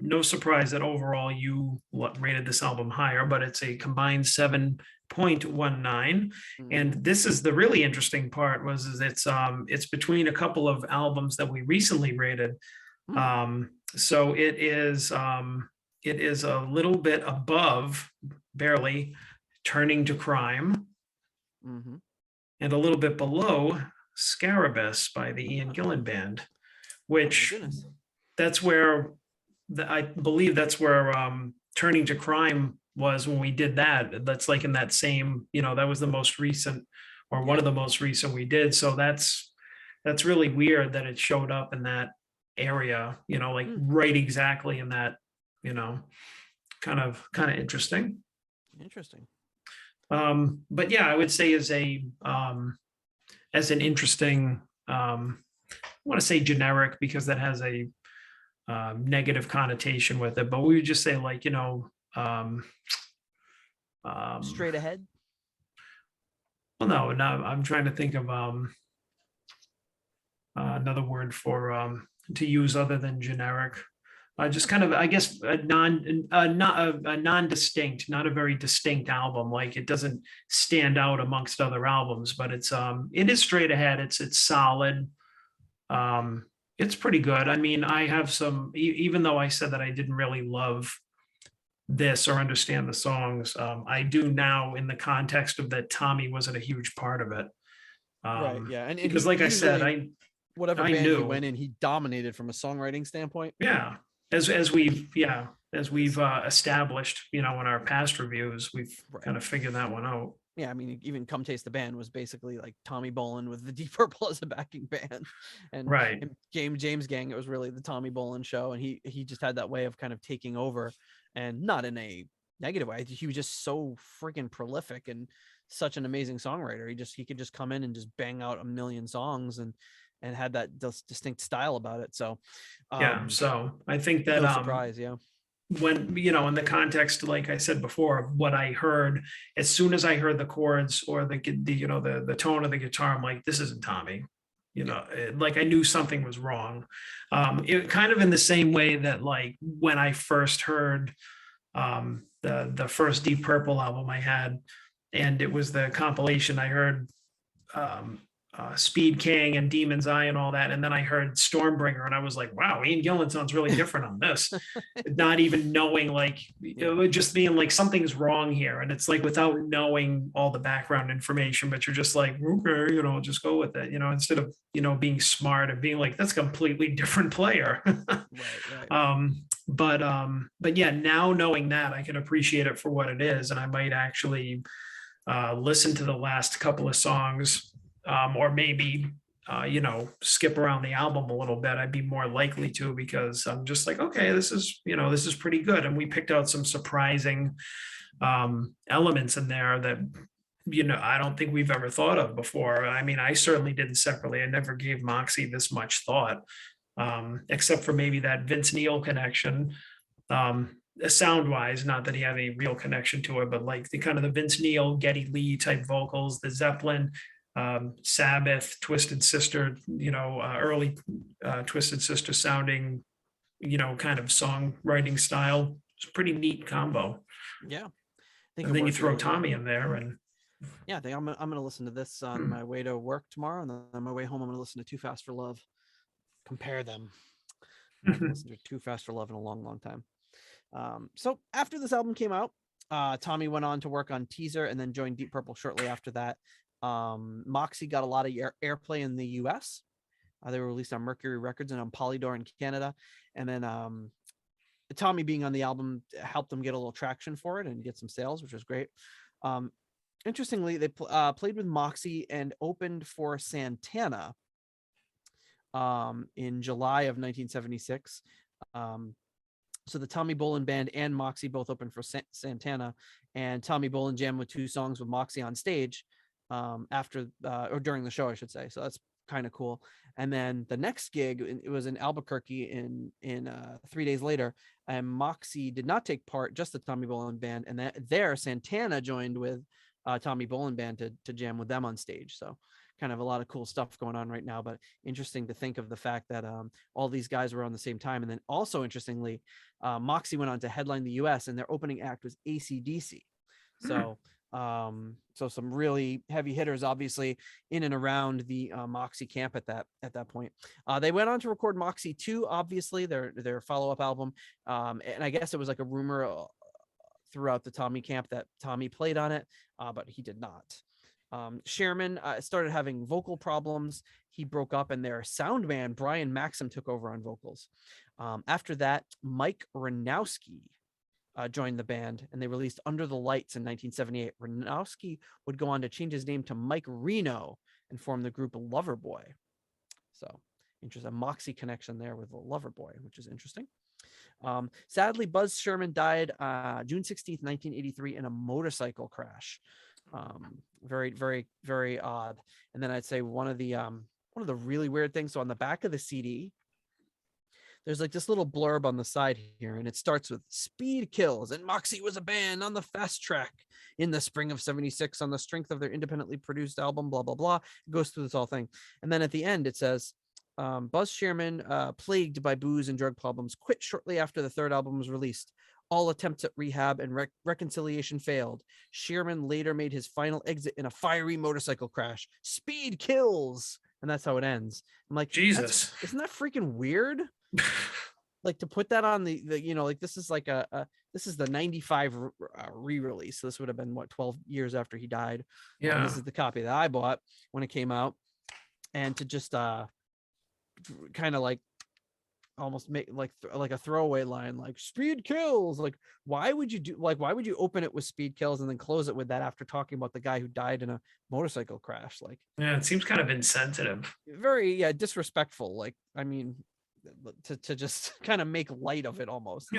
no surprise that overall you rated this album higher, but it's a combined 7.19. And this is the really interesting part is it's between a couple of albums that we recently rated. So it is a little bit above, barely, Turning to Crime, and a little bit below Scarabaeus by the Ian Gillan Band, which that's where I believe that's where Turning to Crime was when we did that. That's like in that same, that was the most recent or one of the most recent we did. So that's really weird that it showed up in that area, like right exactly in that, kind of interesting. But yeah, I would say as an interesting, I want to say generic because that has a negative connotation with it, but we would just say like, straight ahead. Well, no, I'm trying to think of another word for to use other than generic. Just kind of, I guess, a non-distinct, not a very distinct album. Like it doesn't stand out amongst other albums, but it is straight ahead. It's solid. It's pretty good. I mean, I have some, even though I said that I didn't really love this or understand the songs, I do now in the context of that Tommy wasn't a huge part of it. Right. Yeah. And because like I said, whatever band he went in, he dominated from a songwriting standpoint. Yeah. As we've established, in our past reviews, we've kind of figured that one out. Yeah, I mean, even Come Taste the Band was basically like Tommy Bolin with the Deep Purple as a backing band, and James Gang, it was really the Tommy Bolin show, and he just had that way of kind of taking over, and not in a negative way. He was just so freaking prolific and such an amazing songwriter. He could just come in and just bang out a million songs and had that distinct style about it. So so I think that no surprise, when in the context, like I said before, of what I heard, as soon as I heard the chords or the tone of the guitar, I'm like, this isn't Tommy. Like I knew something was wrong. It kind of in the same way that like when I first heard the first Deep Purple album I had, and it was the compilation, I heard Speed King and Demon's Eye and all that. And then I heard Stormbringer and I was like, wow, Ian Gillan sounds really different on this. Not even knowing, like, it would just being like, something's wrong here. And it's like, without knowing all the background information, but you're just like, okay, just go with it, instead of, being smart and being like, that's a completely different player. Right. But yeah, now knowing that, I can appreciate it for what it is. And I might actually listen to the last couple of songs, or maybe skip around the album a little bit. I'd be more likely to, because I'm just like, okay, this is pretty good. And we picked out some surprising elements in there that I don't think we've ever thought of before. I mean, I certainly didn't separately. I never gave Moxy this much thought, except for maybe that Vince Neil connection. Sound wise, not that he had any real connection to it, but like the kind of the Vince Neil, Geddy Lee type vocals, the Zeppelin, Sabbath, Twisted Sister, early Twisted Sister sounding, kind of songwriting style. It's a pretty neat combo. Yeah. And then you throw Tommy in there, and yeah, I think I'm going to listen to this on my way to work tomorrow, and then on my way home I'm going to listen to Too Fast for Love. Compare them. I haven't listened to Too Fast for Love in a long time. So after this album came out, Tommy went on to work on Teaser and then joined Deep Purple shortly after that. Moxy got a lot of airplay in the US. They were released on Mercury Records and on Polydor in Canada. And then Tommy being on the album helped them get a little traction for it and get some sales, which was great. Interestingly, they played with Moxy and opened for Santana in July of 1976. So the Tommy Bolin Band and Moxy both opened for Santana, and Tommy Bolin jammed with 2 songs with Moxy on stage after or during the show, I should say. So that's kind of cool. And then the next gig, it was in Albuquerque in 3 days later, and Moxy did not take part, just the Tommy Bolin Band. And there Santana joined with Tommy Bolin Band to jam with them on stage. So kind of a lot of cool stuff going on right now, but interesting to think of the fact that all these guys were on the same time. And then also interestingly, Moxy went on to headline the US, and their opening act was AC/DC. So so some really heavy hitters, obviously, in and around the Moxy camp at that point. They went on to record Moxy 2, obviously their follow-up album, and I guess it was like a rumor throughout the Tommy camp that Tommy played on it, but he did not. Sherman started having vocal problems. He broke up, and their sound man, Brian Maxim, took over on vocals. After that, Mike Ranowski joined the band, and they released Under the Lights in 1978. Ranowski would go on to change his name to Mike Reno and form the group Loverboy. So interesting, a Moxy connection there with Loverboy, which is interesting. Sadly, Buzz Sherman died June 16th, 1983 in a motorcycle crash. Very, very, very odd. And then I'd say one of the really weird things. So on the back of the CD, there's like this little blurb on the side here, and it starts with Speed Kills, and Moxy was a band on the fast track in the spring of 76 on the strength of their independently produced album, blah, blah, blah. It goes through this whole thing. And then at the end, it says, Buzz Sherman, plagued by booze and drug problems, quit shortly after the third album was released. All attempts at rehab and reconciliation failed. Sherman later made his final exit in a fiery motorcycle crash. Speed Kills. And that's how it ends. I'm like, Jesus, isn't that freaking weird? Like to put that on the like this is like this is the 95 re-release. So this would have been 12 years after he died. Yeah. This is the copy that I bought when it came out. And to just kind of like almost make like a throwaway line, like Speed Kills. Like why would you open it with Speed Kills and then close it with that after talking about the guy who died in a motorcycle crash? Like, yeah, it seems kind of insensitive, very disrespectful. Like, I mean, to just kind of make light of it almost.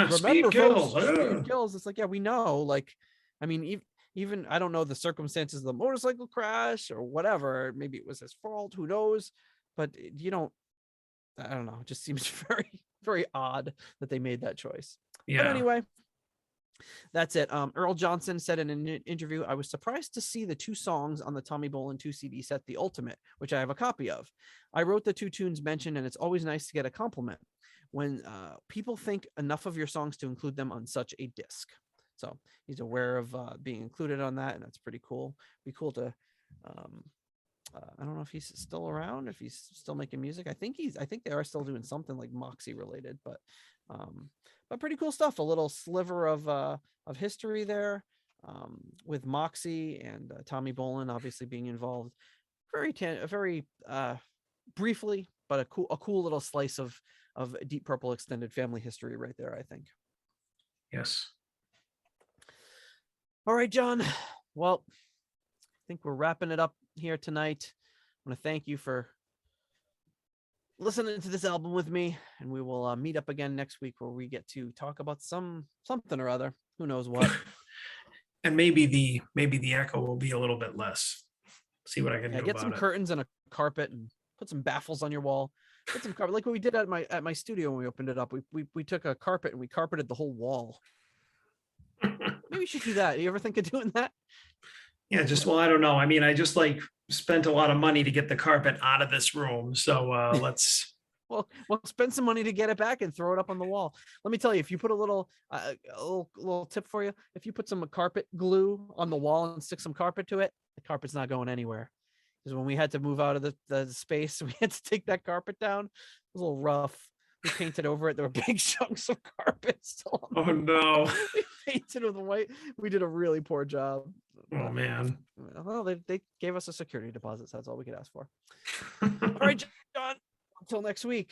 Speed Kills. Speed Kills. It's like, yeah, we know. Like, I mean, even I don't know the circumstances of the motorcycle crash or whatever. Maybe it was his fault. Who knows? But I don't know. It just seems very, very odd that they made that choice. Yeah. But anyway, that's it. Earl Johnson said in an interview, I was surprised to see the 2 songs on the Tommy Bolin 2 CD set, The Ultimate, which I have a copy of. I wrote the 2 tunes mentioned, and it's always nice to get a compliment when people think enough of your songs to include them on such a disc. So he's aware of being included on that, and that's pretty cool. Be cool to I don't know if he's still around, if he's still making music. I think they are still doing something like Moxy related, but pretty cool stuff. A little sliver of history there, with Moxy and Tommy Bolin obviously being involved very briefly, but a cool little slice of Deep Purple extended family history right there, I think. Yes. All right, John. Well, I think we're wrapping it up here tonight. I want to thank you for listening to this album with me, and we will meet up again next week where we get to talk about something or other. Who knows what? And maybe the echo will be a little bit less. See what I can do. Get some curtains and a carpet, and put some baffles on your wall. Put some carpet, like what we did at my studio when we opened it up. We took a carpet and we carpeted the whole wall. Maybe we should do that. You ever think of doing that? Yeah, I don't know. I mean, I just spent a lot of money to get the carpet out of this room. So let's. Well, spend some money to get it back and throw it up on the wall. Let me tell you, if you put a little tip for you, if you put some carpet glue on the wall and stick some carpet to it, the carpet's not going anywhere. Because when we had to move out of the space, we had to take that carpet down. It was a little rough. We painted over it. There were big chunks of carpet still on. Oh no! We painted with white. We did a really poor job. Oh man! Well, they gave us a security deposit, so that's all we could ask for. All right, John. Until next week.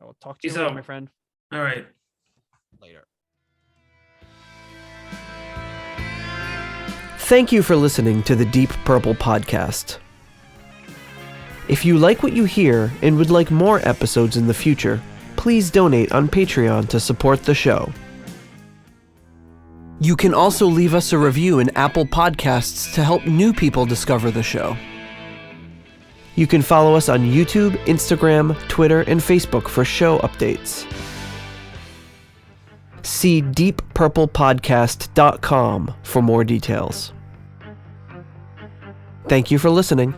I will talk to you later, my friend. All right. Later. Thank you for listening to the Deep Purple Podcast. If you like what you hear and would like more episodes in the future, please donate on Patreon to support the show. You can also leave us a review in Apple Podcasts to help new people discover the show. You can follow us on YouTube, Instagram, Twitter, and Facebook for show updates. See deeppurplepodcast.com for more details. Thank you for listening.